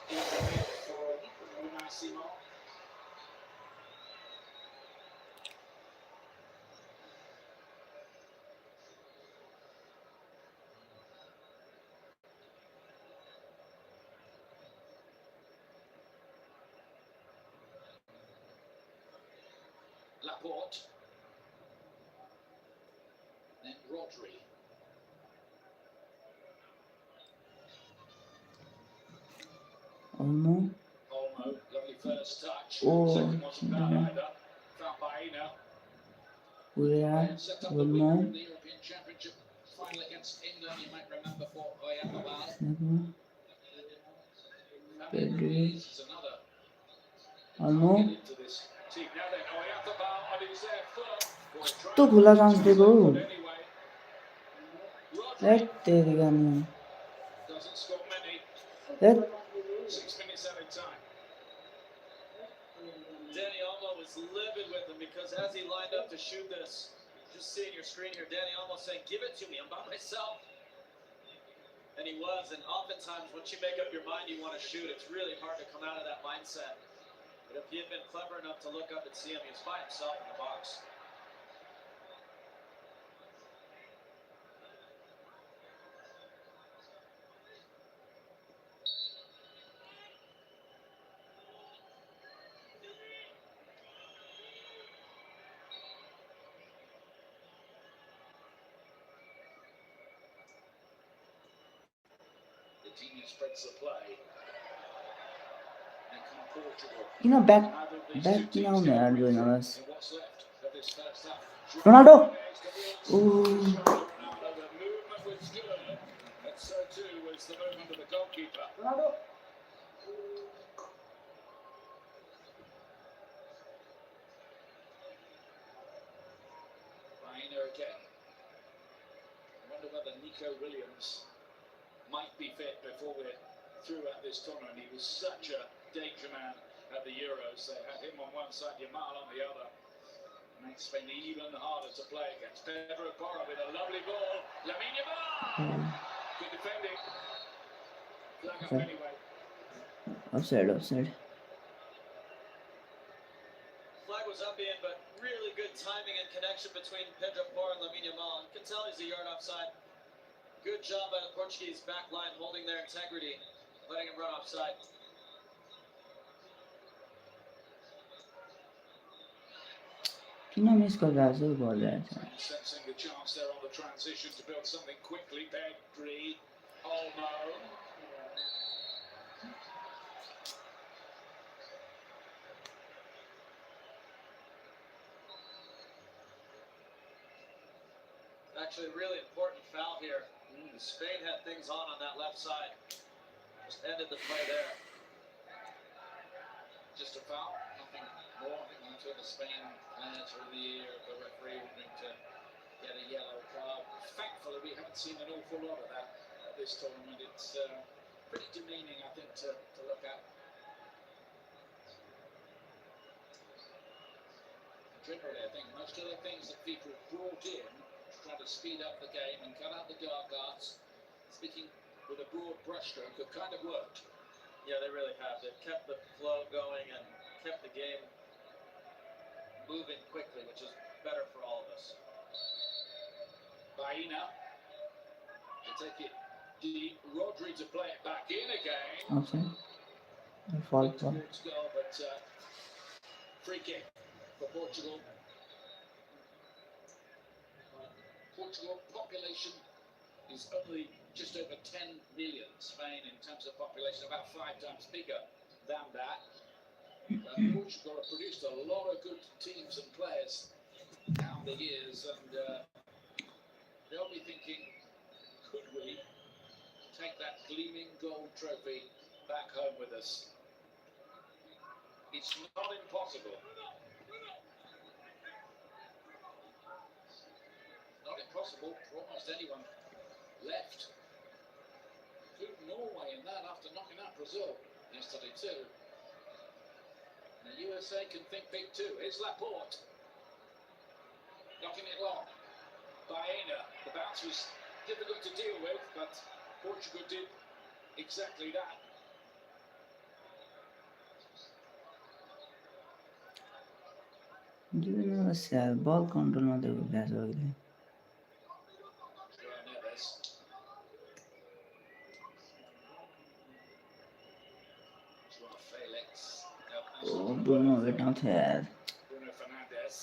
in the mid for Unai Simon. Laporte. Then Rodri. Olmo. Olmo, lovely first touch. Oh, Second wasn't bad didn't. either. Found Baena. Urea. Set up the winner Olmo. in the European Championship final against England, you might remember, for Oyababal. Snego. Fabian Pedri. Ruiz is another. Olmo. Get into this team. Now then, Oyababal on his foot. Boy, trying to खुला to chance choose देखो it, but anyway. Rodri एट तेरी गानी doesn't score many. At 6 minutes added time. Danny Olmo was livid with him because as he lined up to shoot this, just seeing your screen here, Danny Olmo saying, "Give it to me, I'm by myself." And he was, and oftentimes once you make up your mind you want to shoot, it's really hard to come out of that mindset. But if he had been clever enough to look up and see him, he was by himself in the box. The team spreads the play. And come Portugal. किन back Neither of these back two किन teams आउने get a यार breakthrough join बस in what's left of this first half. Ronaldo Ronaldo, the movement was good, and so too was the movement of the goalkeeper. Baena again. I wonder whether Nico Williams might be fit before we're through at this tournament. He was such a danger man at the Euros. They had him on one side, Yamal on the other. Makes Spain even harder to play against. Pedro Porro with a lovely ball. Lamine Yamal! Good defending. Flag up anyway. offside Flag was up in, but really good timing and connection between Pedro Porro and Lamine Yamal. You can tell he's a yard offside. Good job by the Portuguese back line holding their integrity, letting him run offside. किन miss गरिरहेको छु बल Sensing the chance there on the transition to build something quickly. Pedri, Olmo. Actually, a really important foul here. Spain had things on that left side. Just ended the play there. Just a foul, nothing more. I think that's where the Spain players are in the ear of the referee wanting to get a yellow card. Thankfully, we haven't seen an awful lot of that at this tournament. It's pretty demeaning, I think, to look at. Generally, I think most of the things that FIFA have brought in to try to speed up the game and cut out the dark arts, speaking with a broad brushstroke, have kind of worked. Yeah, they really have. They've kept the flow going and kept the game moving quickly, which is better for all of us. Baena to take it deep. Rodri to play it back in again. offside fault Towards goal, but free kick for Portugal. Portugal population is only just over 10 million. Spain, in terms of population, about 5 times bigger than that. Portugal have produced a lot of good teams and players down the years, and they'll be thinking, could we take that gleaming gold trophy back home with us? It's not impossible. Not impossible for almost anyone left. Include Norway in that after knocking out Brazil yesterday too. And the USA can think big too. Here's Laporte. Knocking it long. Baena. The bounce was difficult to deal with, but Portugal did exactly that. बल control मात्रै भइरहेछ अहिले Bruno भेट्न थियो यार Bruno Fernandes.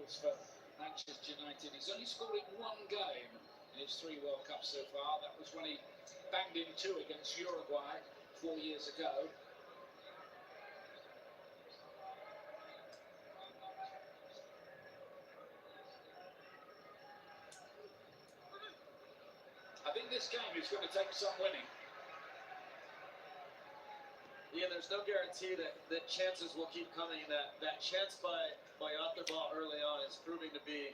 goals for Manchester United. He's only scored in one game in his 3 World Cups so far. That was when he banged in 2 against Uruguay 4 years ago. I think this game is going to take some winning. Yeah, there's no guarantee that chances will keep coming. That chance by Otherball early on is proving to be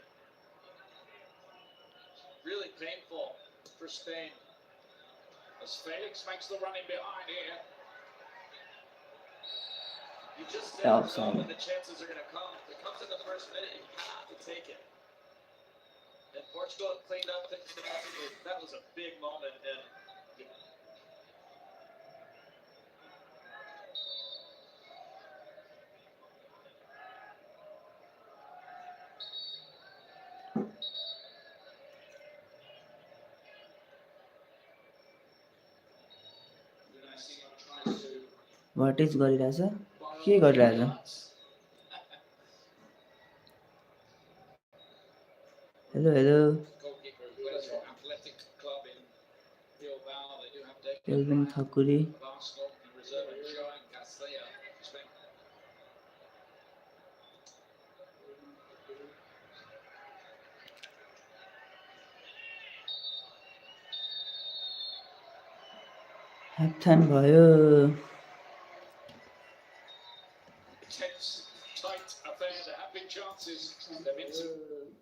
really painful for Spain. As Felix makes the run in behind here. You just Yeah, never know sorry. when the chances are going to come. If it comes in the first minute, you have to take it. And Portugal cleaned up things defensively. That was a big moment. And What is गरिरहेछ के गरिरहेछ hello hello Goalkeeper who plays for Athletic Club in Bilbao. They do have David Calvin Thakuri of Arsenal in reserve and Joan Castilla. Spain. Half time भयो Tense, tight affair. There have been chances. There have been some.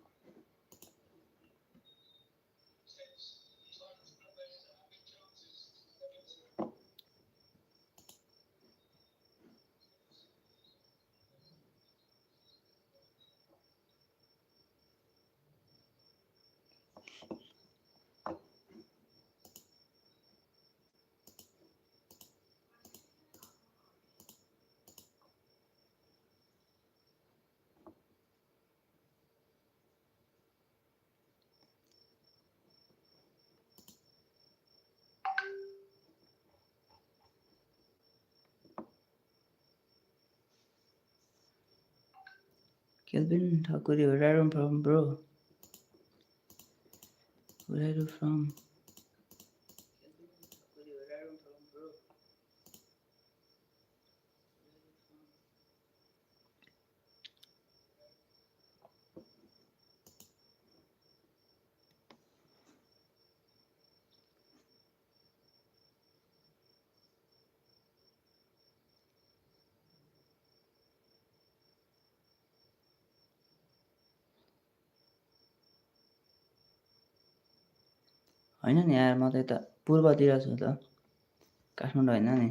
Kelvin Thakuri, where are you from, bro? Where are you from? होइन नि यार म त यता पूर्वतिर छु त काठमाडौँ होइन नि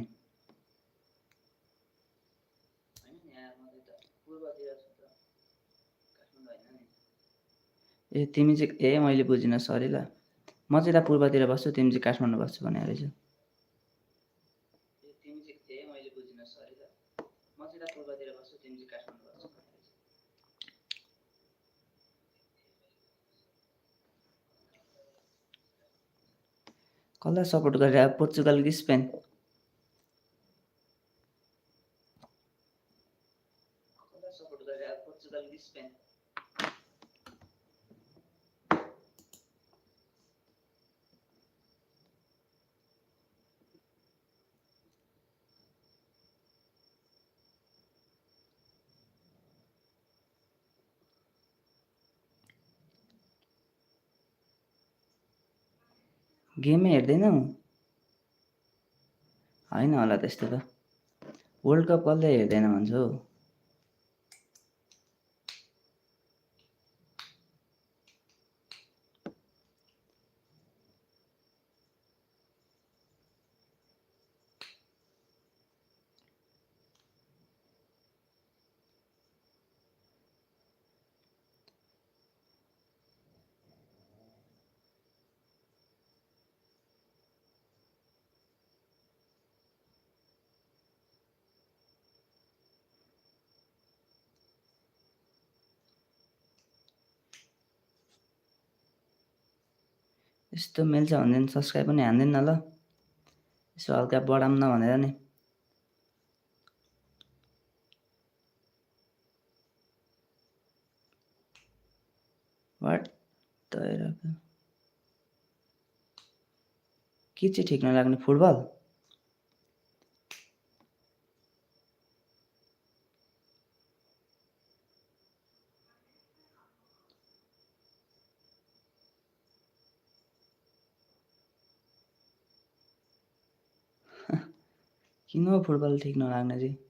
ए तिमी चाहिँ ए मैले बुझिनँ सरी ल म चाहिँ यता पूर्वतिर बस्छु तिमी चाहिँ काठमाडौँ बस्छु भने रहेछु कसलाई सपोर्ट गरेर पोर्चुगल कि स्पेन गेमै हेर्दैनौ होइन होला त्यस्तो त वर्ल्ड कप कसले हेर्दैन भन्छ हौ यस्तो मिल्छ भन्दैन सब्सक्राइब पनि हान्दैन ल यसो हल्का बढाउँ न भनेर नि वाट तैराको के चाहिँ ठिक नलाग्ने फुटबल किन हो फुटबल ठिक नलाग्ने चाहिँ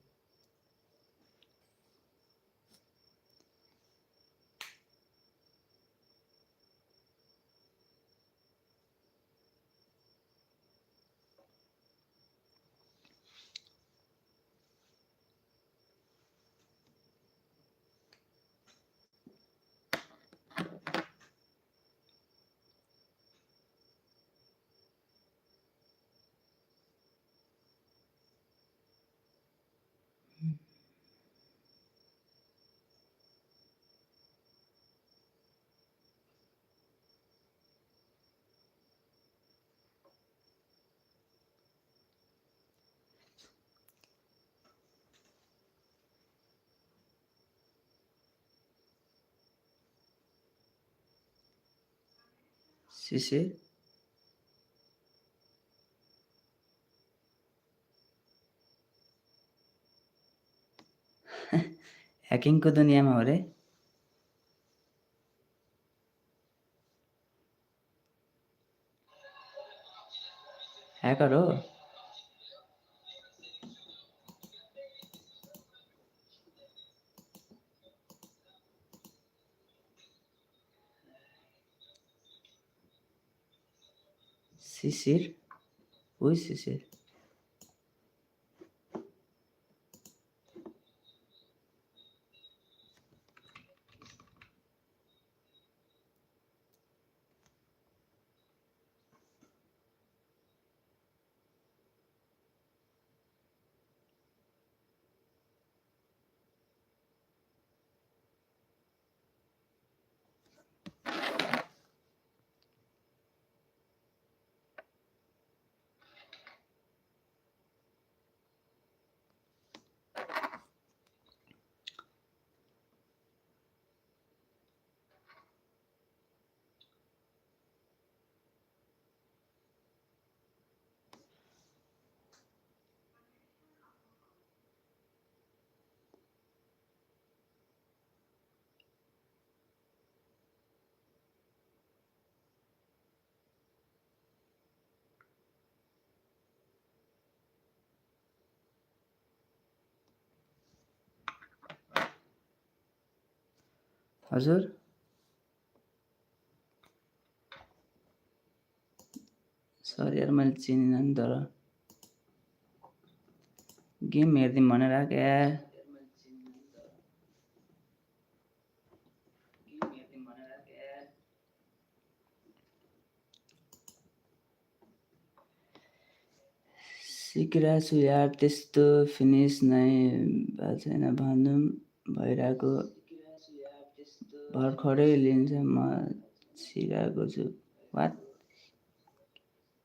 सिसे ह्याकिङको दुनियाँमा हो रे ह्याकर हो शिशिर Who is शिशिर हजुर सरी यार मैले चिनिनँ नि तर गेम हेरिदिउँ भनेर आएको यार सिकिरहेको छु यार त्यस्तो फिनिस नै भएको छैन भनौँ भइरहेको भर्खरै लिन्छ म छिरहेको छु वाट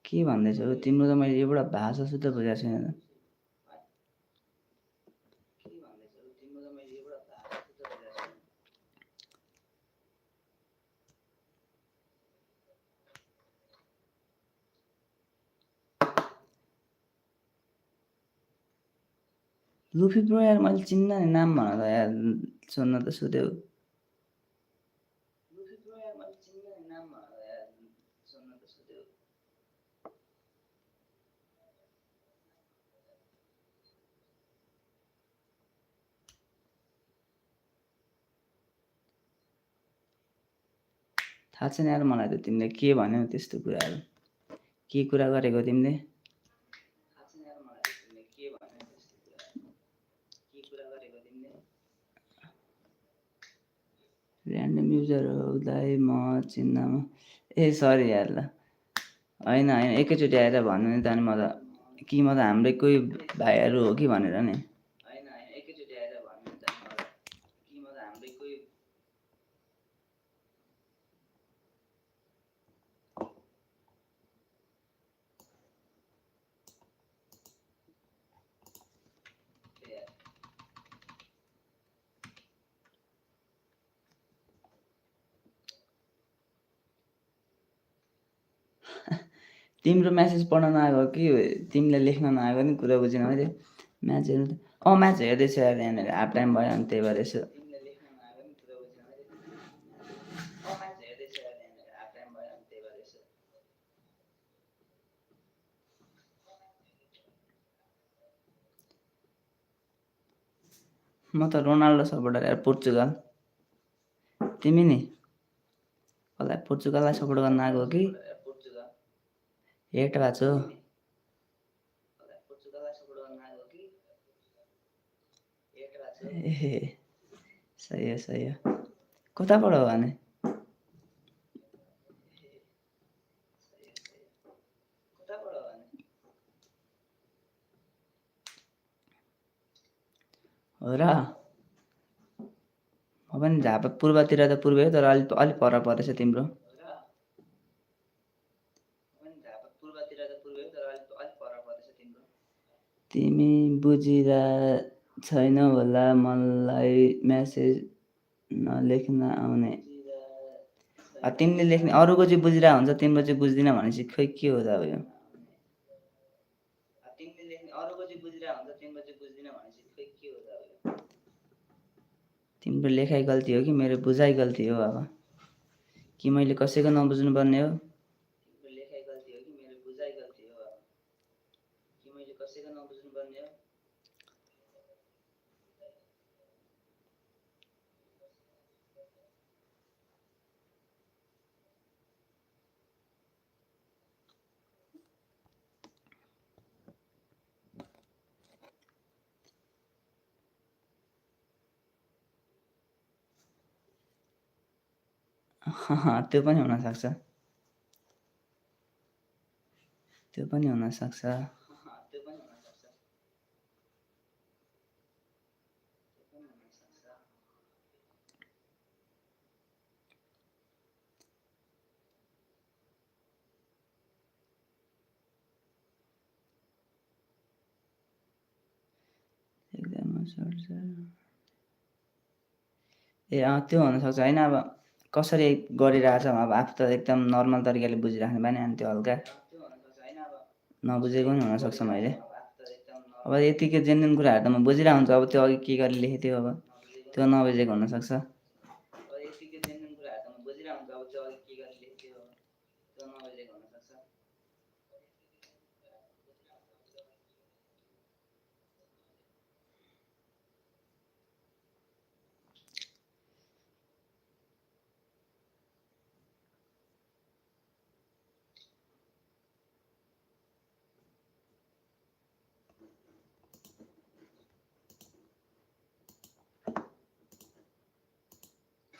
के भन्दैछौ तिम्रो त मैले एउटा भाषा शुद्ध बुझेको छैन त लुफी ब्रो यार मैले चिन्न नि नाम भन त यार सुन्न त सुदेऊ थाहा छैन यार मलाई त तिमीले के भन्यौ त्यस्तो कुराहरू के कुरा गरेको तिमीले ऱ्यान्डम युजर हो उसलाई म चिन्नमा ए सरी यार ल होइन होइन एकैचोटि आएर भन्नु नि त अनि म त कि म त हाम्रै कोही भाइहरू हो कि भनेर नि तिम्रो म्यासेज पढ्न नआएको कि तिमीले लेख्न नआएको नि कुरा बुझिनँ मैले। म्याच हेर्नु त म्याच हेर्दैछु यार यहाँनिर हाफ टाइम भयो अनि त्यही भएर यसो म त रोनाल्डो सपोर्टर यार पोर्चुगल। तिमी नि कसलाई पोर्चुगललाई सपोर्ट गर्न आएको हो कि हेट भएको छु? ए सही हो सही हो। कताबाट हो भने? हो र म पनि झापा पूर्वतिर त पूर्वै हो तर अलिक पर परेछ तिम्रो। तिमी बुझिरा छैनौ होला मलाई म्यासेज नलेख्न आउने। तिमीले लेख्ने अरूको चाहिँ बुझिरा हुन्छ तिम्रो चाहिँ बुझ्दिन भनेपछि खोइ के हो त अब यो। तिम्रो लेखाइ गल्ती हो कि मेरो बुझाइ गल्ती हो अब कि मैले कसैको नबुझ्नु पर्ने हो? त्यो पनि हुनसक्छ। त्यो पनि हुनसक्छ। एकदम ए त्यो हुनसक्छ होइन अब कसरी गरिरहेछ अब आफू त एकदम नर्मल तरिकाले बुझिराख्ने बानी अनि त्यो हल्का नबुझेको पनि हुनसक्छ मैले। अब यतिकै जेन्युन कुराहरू त म बुझिरहेको हुन्छु अब त्यो अघि के गरी लेखेको थियो अब त्यो नबुझेको हुनसक्छ।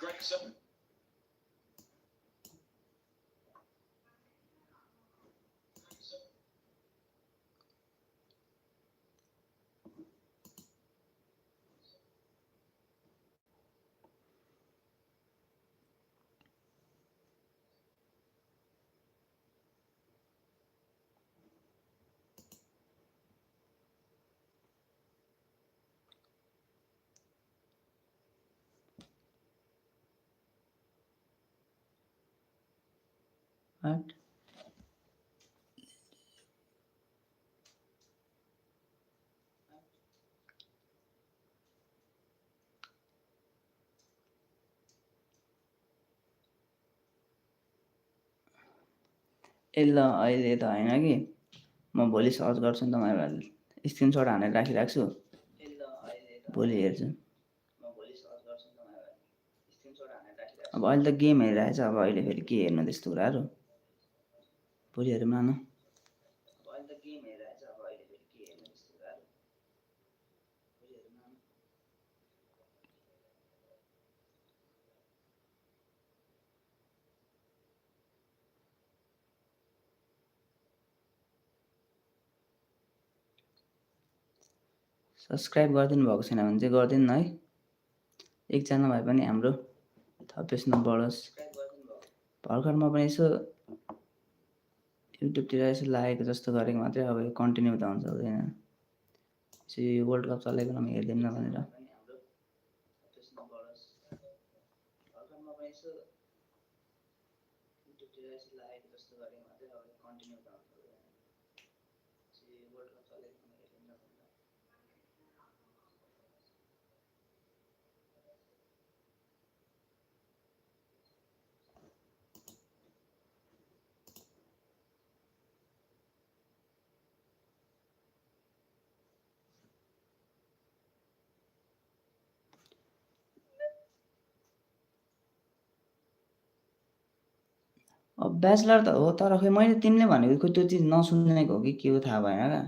Gregson. What? ए ल अहिले त होइन कि म भोलि सर्च गर्छु नि तपाईँहरूलाई स्क्रिनसट हानेर राखिरहेको छु भोलि हेर्छु। अब अहिले त गेम हेरिरहेछ अब अहिले फेरि के हेर्नु त्यस्तो कुराहरू भोलि हेरौँ न। सब्सक्राइब गरिदिनु भएको छैन भने चाहिँ गरिदिनु न है। एकजना भए पनि हाम्रो थपेस नबढोस्। भर्खर म पनि यसो युट्युबतिर यसो लागेको जस्तो गरेको मात्रै अब यो कन्टिन्यू त हुन्छ हुँदैन। यो वर्ल्ड कप चलेको बेलामा हेरिदिउँ न भनेर। युट्युबतिर यसो लाइभ जस्तो गरेँ मात्रै अब कन्टिन्यू गर्नु पर्दैन वर्ल्ड कप चलेको हेरिन्छ भन्दा अब ब्याचलर त हो तर खै मैले तिमीले भनेको खै त्यो चिज नसुनेको हो कि के हो थाहा भएन क्या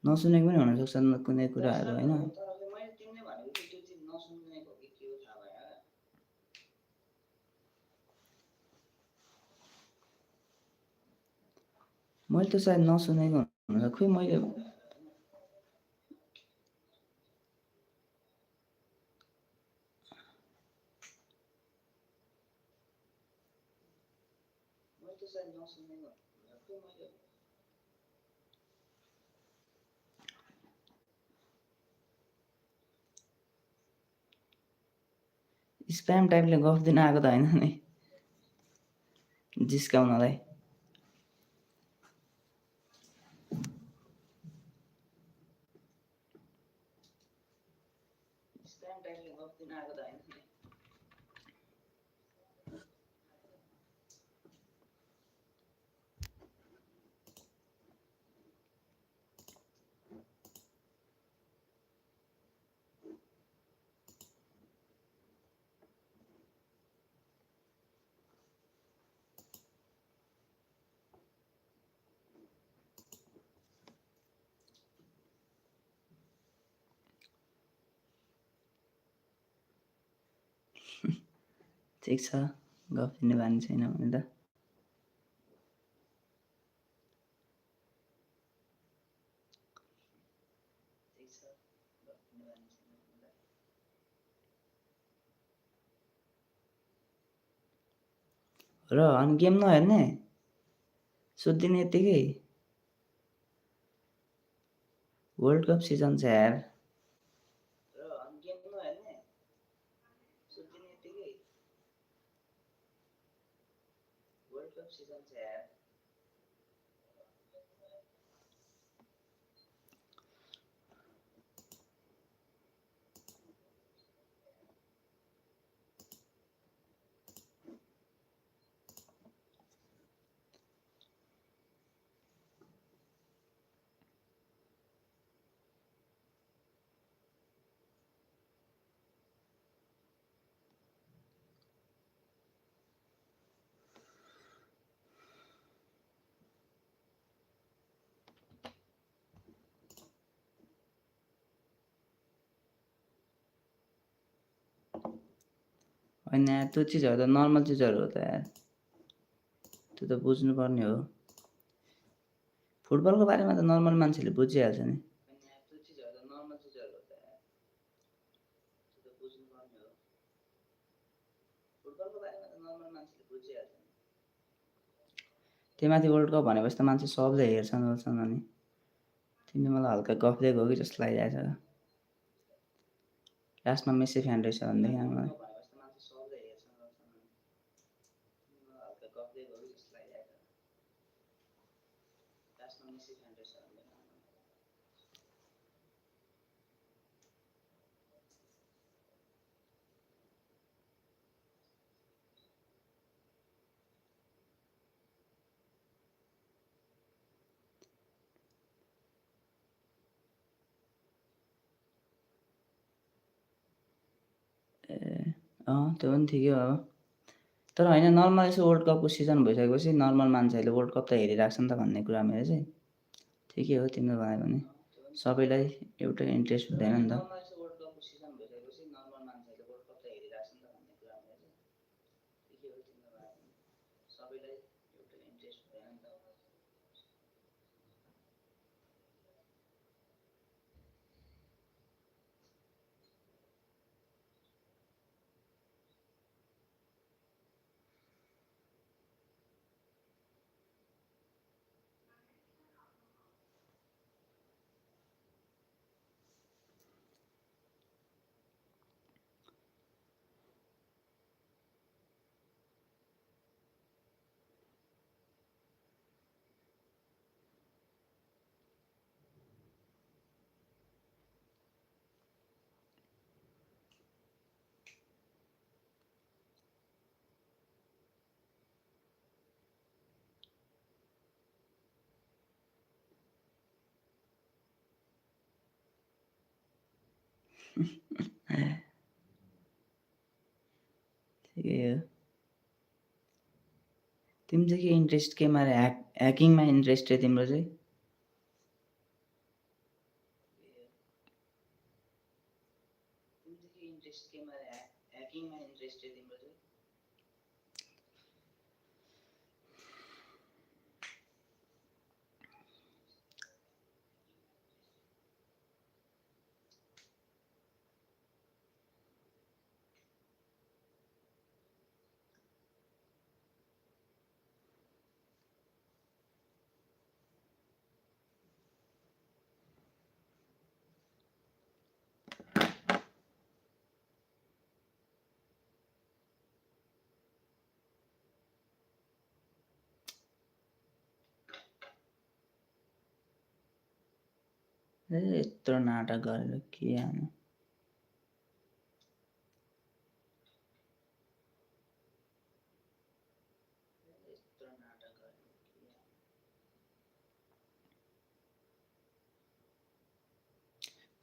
नसुनेको पनि हुनसक्छ कुनै कुराहरू होइन तर खै मैले तिमीले भनेको त्यो चिज नसुनेको हो कि के हो थाहा भएन क्या मैले त सायद नसुनेको हुनसक्छ खै मैले सायद नसुनेको खै मैले स्प्याम टाइपले गफ दिन आएको त होइन नि जिस्काउनलाई स्प्याम टाइपले गफ दिन आएको त होइन नि ठिक छ गफ दिने बानी छैन भने त र अनि गेम नहेर्ने सोधिदिने यत्तिकै वर्ल्ड कप सिजन छ यार र अनि गेम नहेर्ने सोधिदिने यत्तिकै वर्ल्ड कप सिजन छ यार होइन यार त्यो चिजहरू त नर्मल चिजहरू हो त यार त्यो त बुझ्नुपर्ने हो फुटबलको बारेमा त नर्मल मान्छेले बुझिहाल्छ नि त्यो चिजहरू त नर्मल चिजहरू हो त यार त्यो त बुझ्नुपर्ने हो फुटबलको बारेमा त नर्मल मान्छेले बुझिहाल्छ नि त्यही माथि वर्ल्ड कप भनेपछि त मान्छे सबले हेर्छन् ओर्छन् अनि तिमीले मलाई हल्का गफ दिएको हो कि जस्तो लागिरहेछ लास्टमा मेस्सी फ्यान रहेछ भनेदेखि हामीलाई त्यो पनि ठिकै हो तर होइन नर्मल यसो वर्ल्ड कपको सिजन भइसकेपछि नर्मल मान्छेहरूले वर्ल्ड कप त हेरिरहेको छ नि त भन्ने कुरा मेरो चाहिँ ठिकै हो तिम्रो भयो भने सबैलाई एउटै इन्ट्रेस्ट हुँदैन नि त ठिकै हो। तिमी चाहिँ के इन्ट्रेस्ट केमा ह्याकिङमा इन्ट्रेस्ट हो तिम्रो चाहिँ? तिमी चाहिँ के इन्ट्रेस्ट केमा ह्याकिङमा इन्ट्रेस्ट हो तिम्रो चाहिँ? यत्रो नाटक गरेर के आउनु?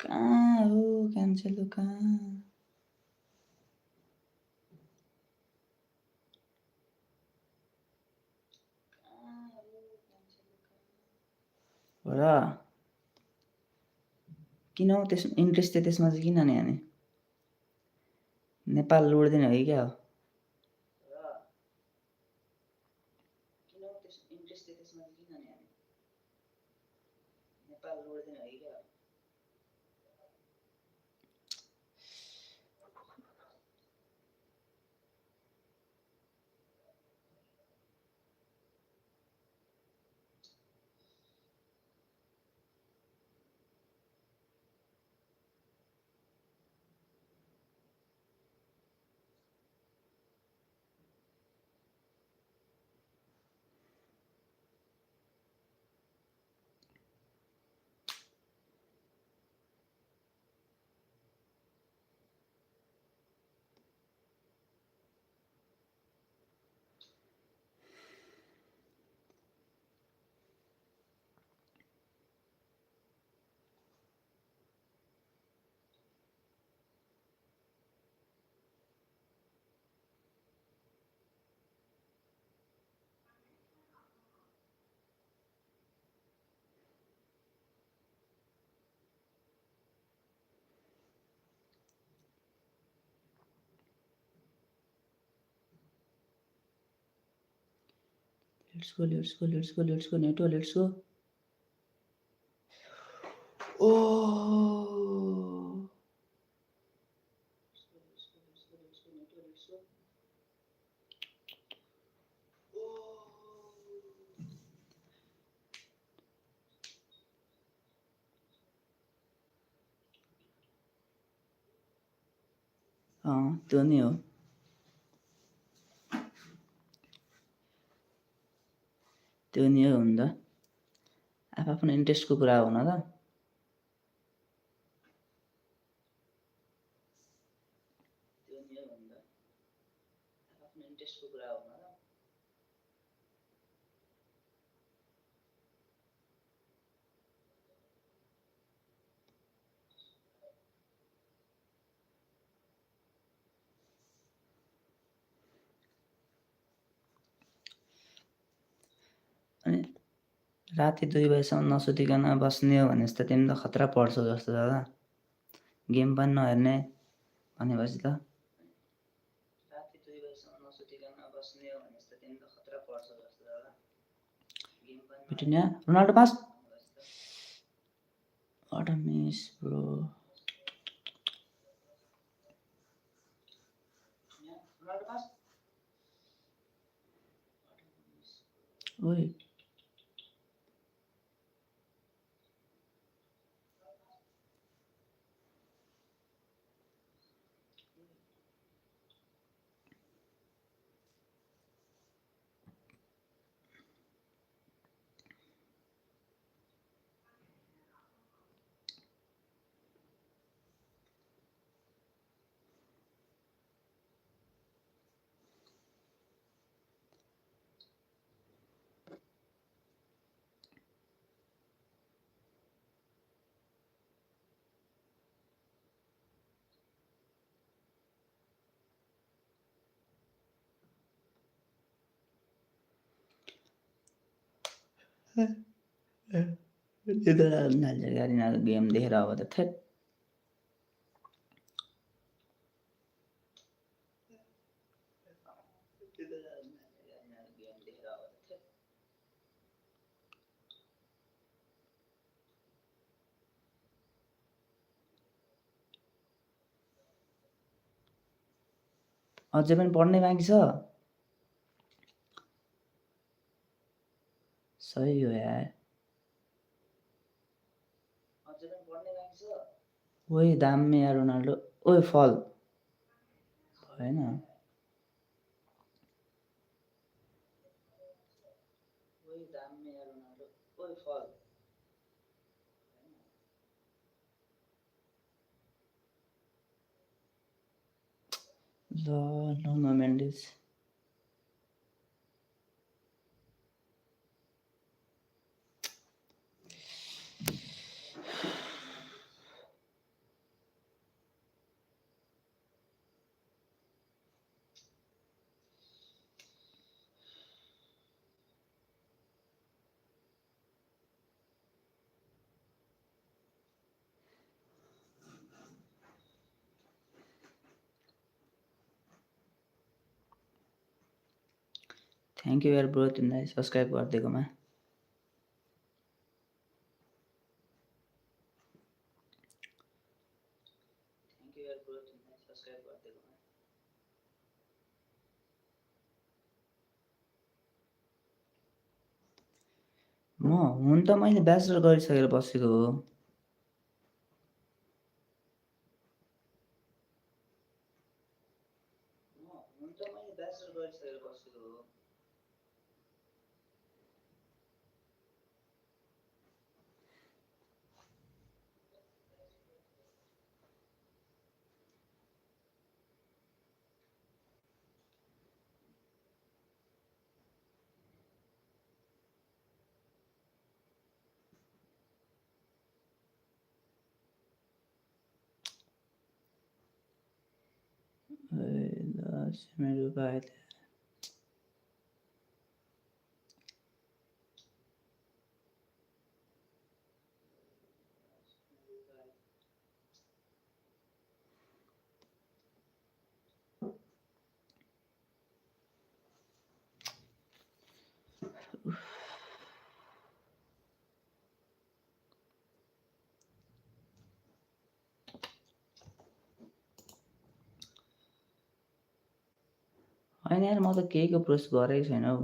कहाँ हो क्यान्सेल कहाँ? र किन हौ त्यस इन्ट्रेस्ट चाहिँ त्यसमा चाहिँ किन नि अनि? नेपाल लुट्दैन हो कि क्या हो? किन हौ त्यस इन्ट्रेस्ट चाहिँ त्यसमा चाहिँ किन नि अनि? नेपाल लुट्दैन हो कि क्या हो? Let's go, Neto, let's go. Oh! Let's go. त्यो नि हो। त्यो नि हो नि त। आफ्नो इन्ट्रेस्टको कुरा हो न त। त्यो नि हो नि त। आफ्नो इन्ट्रेस्टको कुरा हो न त। अनि राति 2 बजेसम्म नसुतिकन बस्ने हो भने त तिमी त खतरा पढ्छौ जस्तो छ त। गेम पनि नहेर्ने भनेपछि त। राति 2 बजेसम्म नसुतिकन बस्ने हो भने त तिमी त खतरा पढ्छौ जस्तो छ त। गेम पनि Vitinha Ronaldo pass. What a miss, bro. Roналдо पास। ओइ निद्रा लाग्न थाल्छ क्या यिनीहरूको गेम देखेर अब त थेट। अझै पनि पढ्नै बाँकी छ। सही हो यार। ओए दामी यार रोनाल्डो। ओए फल भएन। ल नुनो मेन्डिस। थ्याङ्क यू यार ब्रो तिमीलाई सब्सक्राइब गरिदिएकोमा। म हुन त मैले ब्याचलर गरिसकेर बसेको हो। मेरो भाइ होइन यार म त केहीको प्रोसेस गरेकै छैन हौ।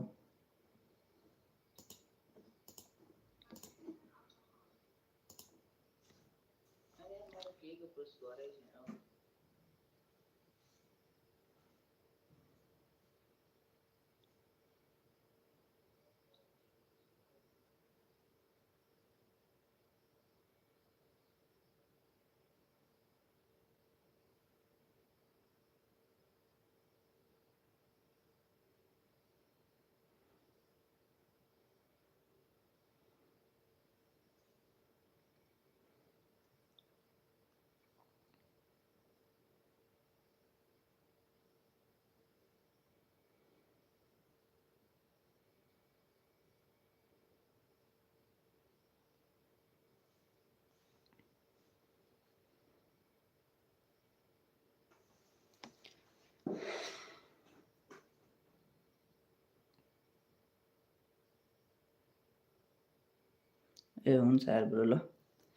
ए हुन्छ यार ब्रो ल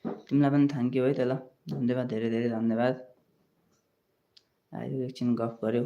तिमीलाई पनि थ्याङ्क यू है त ल धन्यवाद धेरै धेरै धन्यवाद। आयो एकछिन गफ गऱ्यौ।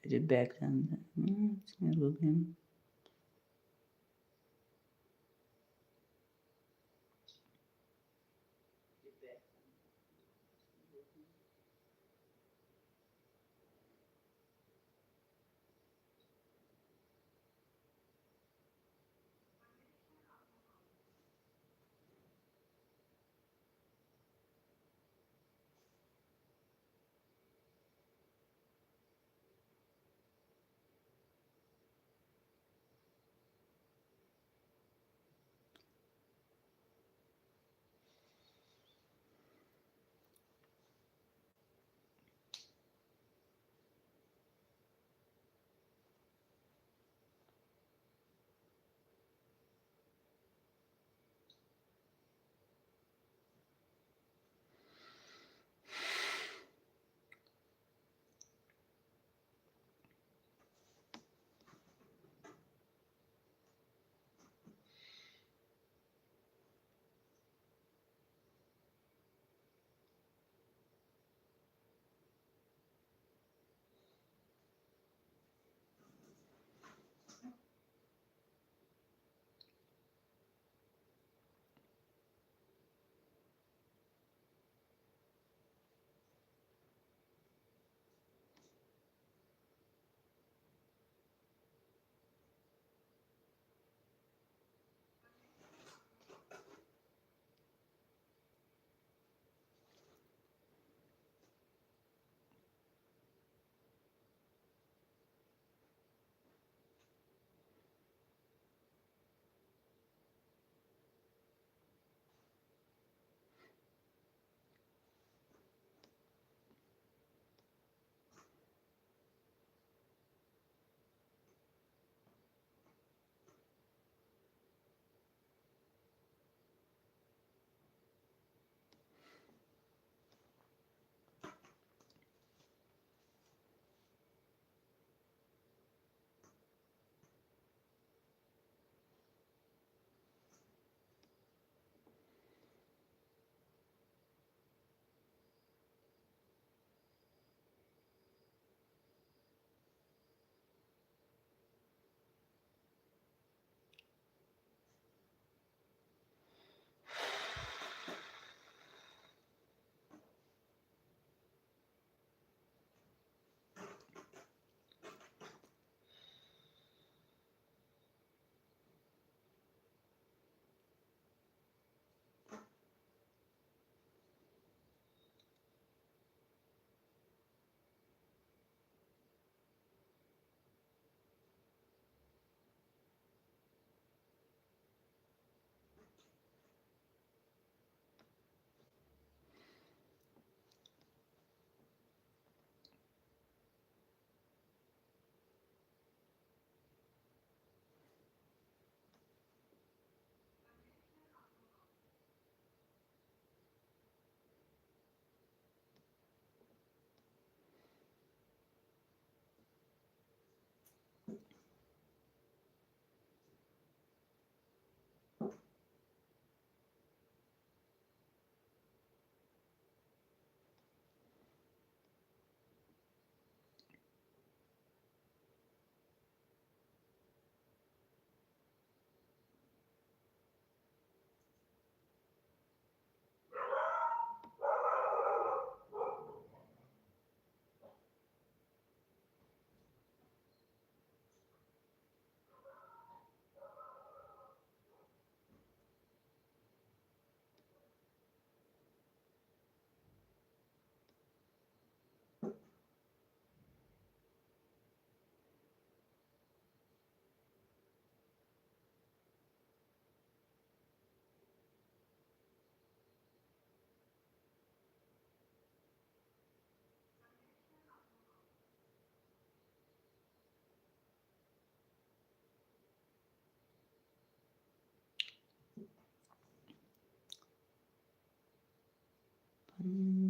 फेरि ब्याक जान्छ तिनीहरूको गेम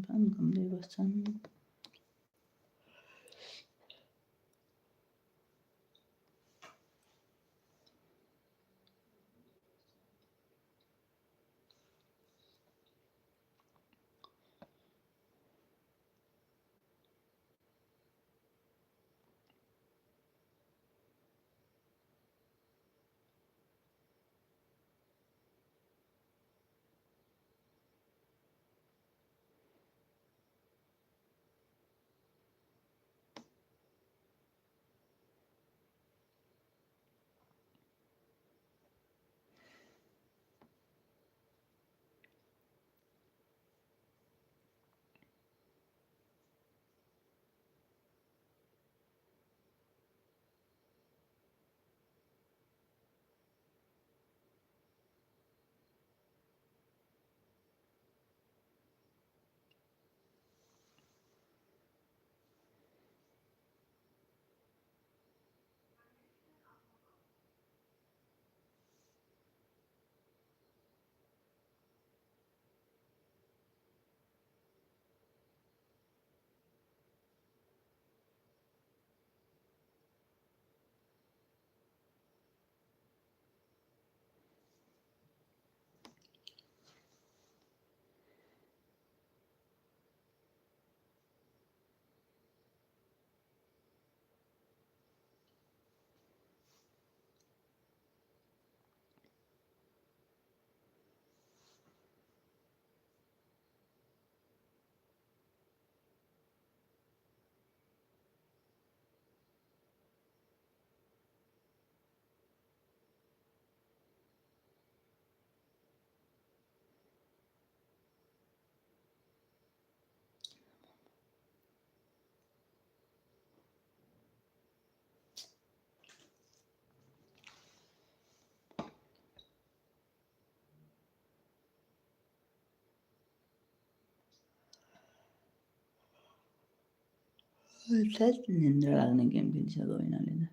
फान घुम्दै बस्छन् सायद निन्द्रा लाग्ने गेम खेलिसक्यो यिनीहरूले त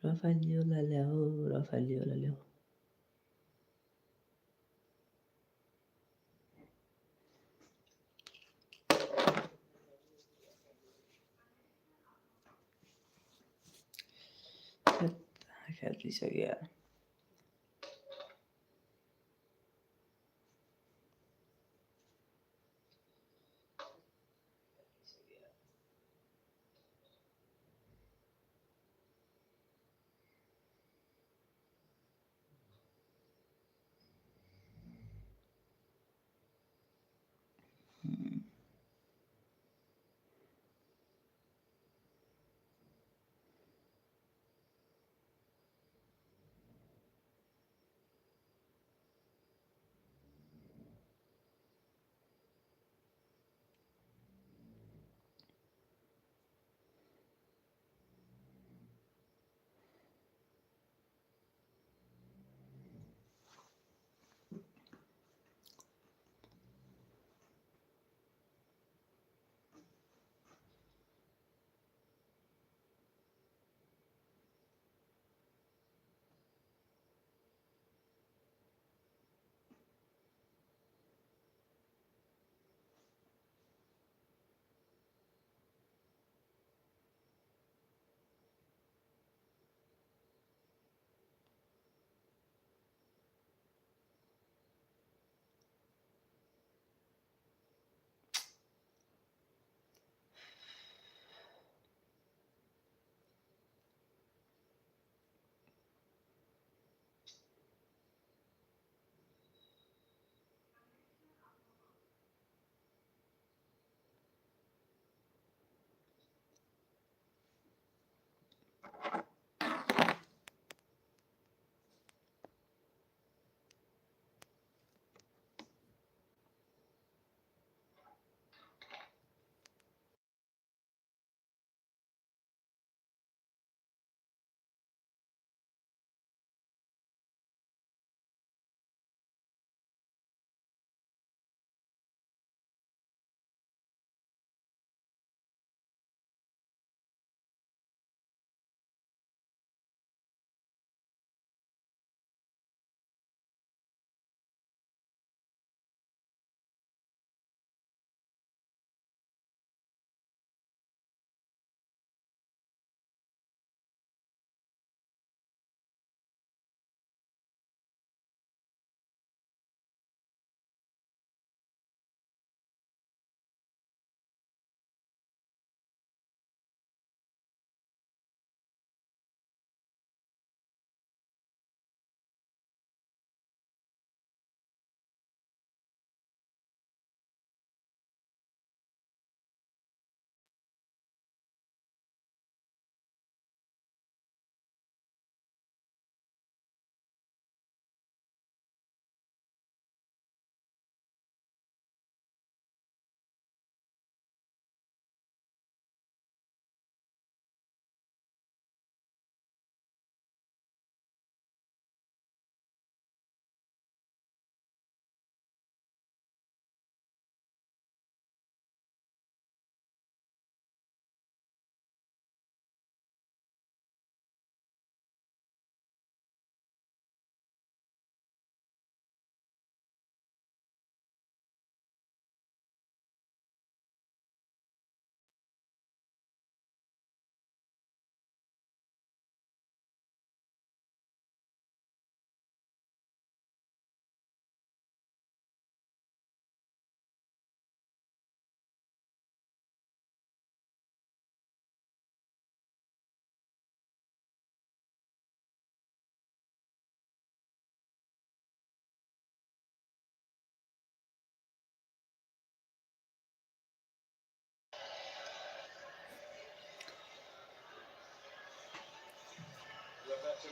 रफालियोलाई ल्याऊ खेलिसक्यो यार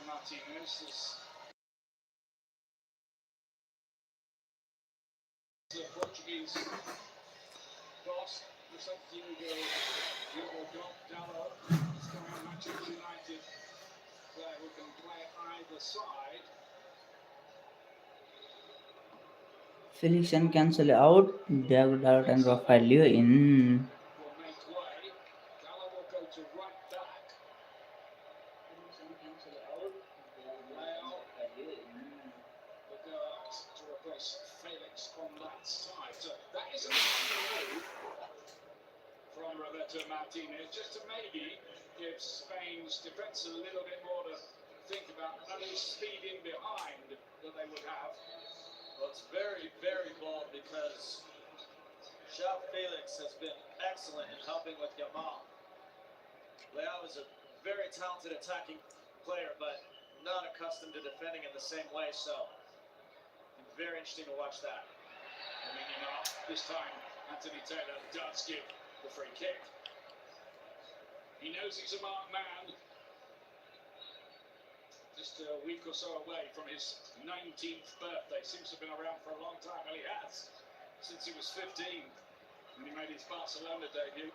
Martinez. The Portuguese boss, the substitute Dallo, is coming Manchester United player who can play either side. Felix and cancel out. David out and Rafael in. Will make way. Dallo will go to right back. Leo will go out to replace Felix on that side. So that is a move from Roberto Martinez, just to maybe give Spain's defence a little bit more to think about, at least speed in behind that they would have. Well, it's very, very bold because João Felix has been excellent in helping with Yamal. Leao is a very talented attacking player, but not accustomed to defending in the same way, so very interesting to watch that. I mean, you know, this time Anthony Taylor does give the free kick. He knows he's a marked man. Just a week or so away from his 19th birthday. Seems to have been around for a long time. Well, he has, since he was 15, when he made his Barcelona debut.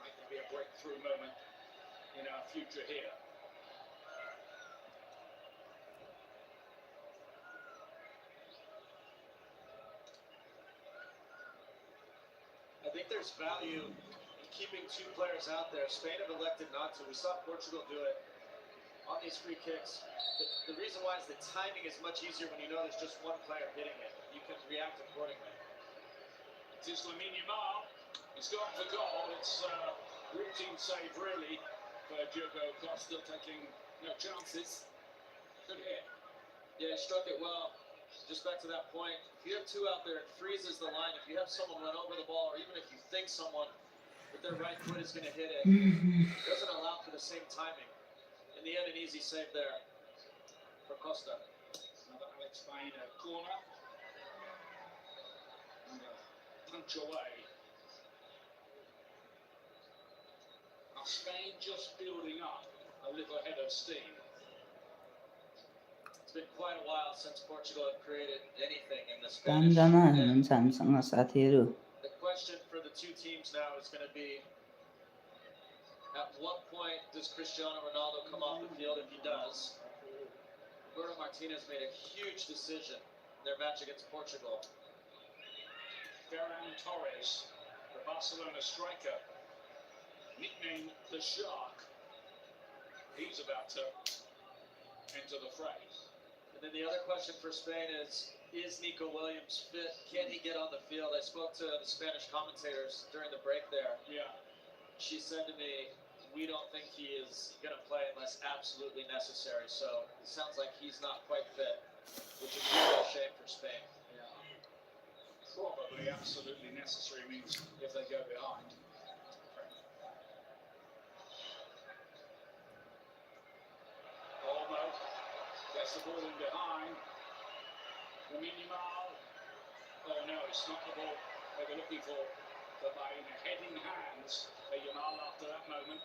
Might be a breakthrough moment in our future here. I think there's value in keeping two players out there. Spain have elected not to. We saw Portugal do it on these free kicks. The reason why is the timing is much easier when you know there's just one player hitting it. You can react accordingly. It is Lamine Yamal. He's gone for goal. It's a routine save, really, for Diogo Costa, taking no chances. Good hit. Yeah, he struck it well. Just back to that point, if you have two out there, it freezes the line. If you have someone run over the ball, or even if you think someone with their right foot is going to hit it, it doesn't allow for the same timing. In the end, an easy save there for Costa. Another Alex Baena corner. And a punch away. Now Spain just building up a little head of steam. It's been quite a while since Portugal have created anything in the Spanish. पाँचजना हुनुहुन्छ हामीसँग साथीहरू. The question for the two teams now is going to be, at what point does Cristiano Ronaldo come off the field? If he does, Roberto Martinez made a huge decision in their match against Portugal. Ferran Torres, the Barcelona striker, nicknamed the Shark. He's about to enter the fray. And then the other question for Spain is Nico Williams fit? Can he get on the field? I spoke to the Spanish commentators during the break there. Yeah. She said to me, we don't think he is going to play unless absolutely necessary. So it sounds like he's not quite fit, which is a real shame for Spain. Yeah. Probably absolutely necessary means if they go behind. Olmo gets the ball in behind. Lamine Yamal. Oh no, it's not the ball they were looking for. But by heading hands for Yamal after that moment.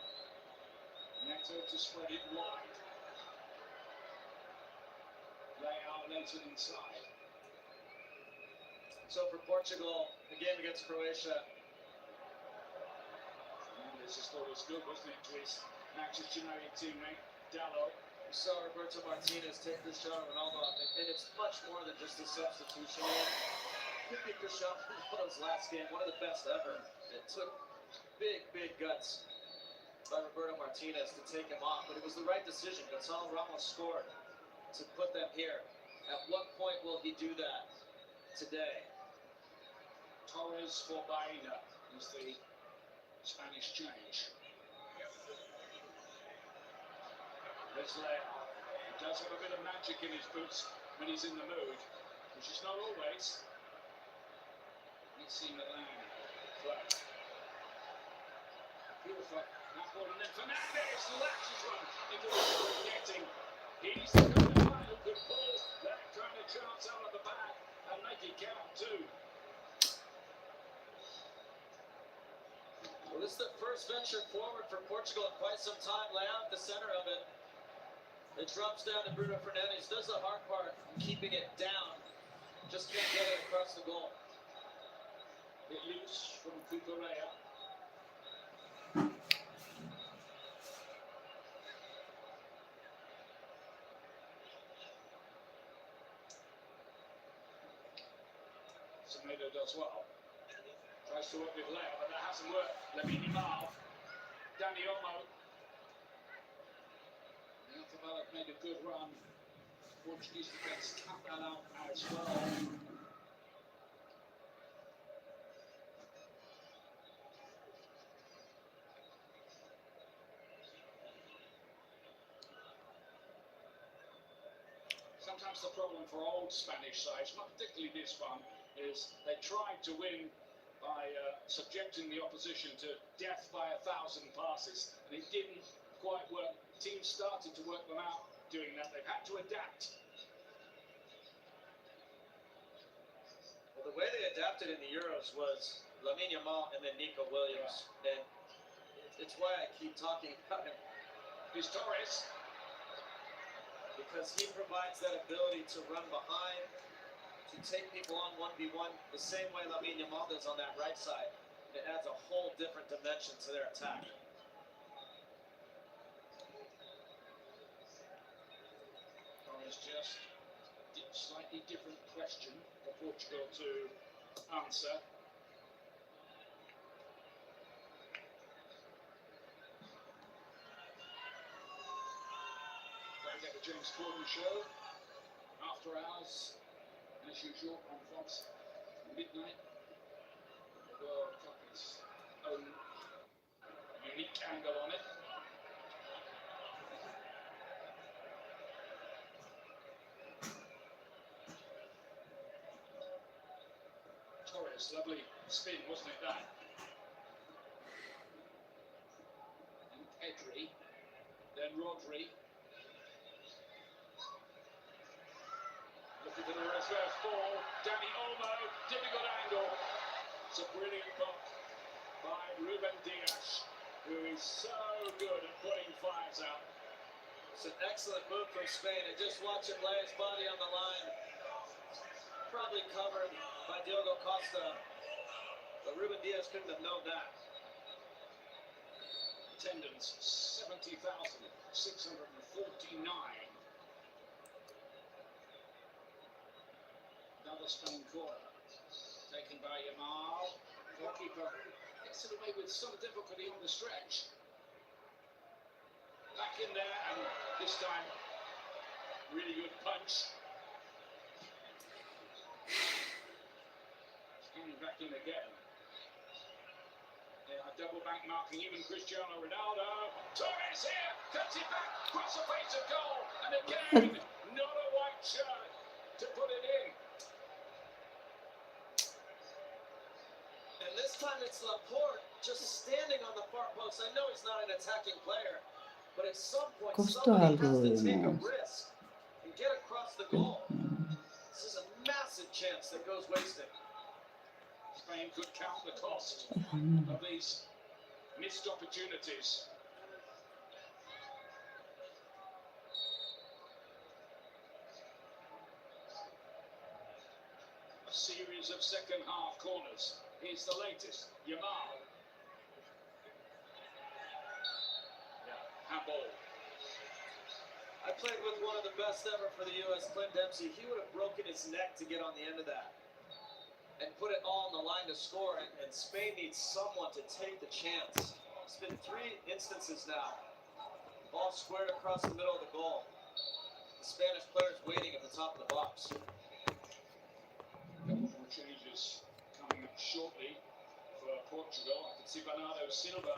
Neto to spread it wide. Lay out later inside. So for Portugal, the game against Croatia. This is thought was good, wasn't it, to his Manchester United teammate, Dallo. We saw Roberto Martinez take Cristiano Ronaldo off, and it's much more than just a substitution. It could be Cristiano Ronaldo's last game, one of the best ever. It took big, big guts by Roberto Martinez to take him off, but it was the right decision. Gonzalo Ramos scored to put them here. At what point will he do that? Today. Torres for Baena is the Spanish change. There's Leo. He does have a bit of magic in his boots when he's in the mood, which is not always. Let's see Milan play. Beautiful. That ball, and then Fernandez latches one into the getting. He's the kind of guy who could pull that This is the first venture forward for Portugal in quite some time. Leão at the center of it. It drops down to Bruno Fernandes. Does the hard part, keeping it down. Just can't get it across the goal. Bit loose from Cucurella. Semedo does well. Tries to work with Leo, but that hasn't worked. Lamine Yamal, Dani Olmo. Alphaville have made a good run. Portuguese defence cut that out as well. Sometimes the problem for old Spanish sides, not particularly this one, is they tried to win by subjecting the opposition to death by 1,000 passes, and it didn't quite work. Teams started to work them out doing that. They've had to adapt. Well, the way they adapted in the Euros was Lamine Yamal and then Nico Williams. And it's why I keep talking about him. Here's Torres. Because he provides that ability to run behind, to take people on 1v1, the same way Lamine Yamal does on that right side. It adds a whole different dimension to their attack. Torres just a slightly different question for Portugal to answer. Get the James Corden show after hours, as usual on Fox midnight. The World Cup its own unique angle on it. Torres, lovely spin, wasn't it that? And Pedri, then Rodri. Looking for the reverse ball, Dani Olmo, difficult angle. It's a brilliant block by Ruben Dias, who is so good at putting fires out. It's an excellent move from Spain, and just watch him lay his body on the line. Probably covered by Diogo Costa, but Ruben Dias couldn't have known that. Attendance 70,649. Another Spain corner, taken by Yamal. Goalkeeper gets it away with some difficulty on the stretch. Back in there, and this time, really good punch. Coming back in again. They are double back marking even Cristiano Ronaldo. Torres here, cuts it back, across the face of goal, and again, not a white shirt to put it in. And this time it's Laporte just standing on the far post. I know he's not an attacking player, but at some point somebody has to take a risk and get across the goal. This is a massive chance that goes wasted. Spain could count the cost of these missed opportunities. A series of second half corners. Here's the latest. Yamal. Handball. I played with one of the best ever for the U.S., Clint Dempsey. He would have broken his neck to get on the end of that and put it all on the line to score. And Spain needs someone to take the chance. It's been 3 instances now. Ball squared across the middle of the goal. The Spanish player's waiting at the top of the box. A couple more changes coming up shortly for Portugal. I can see Bernardo Silva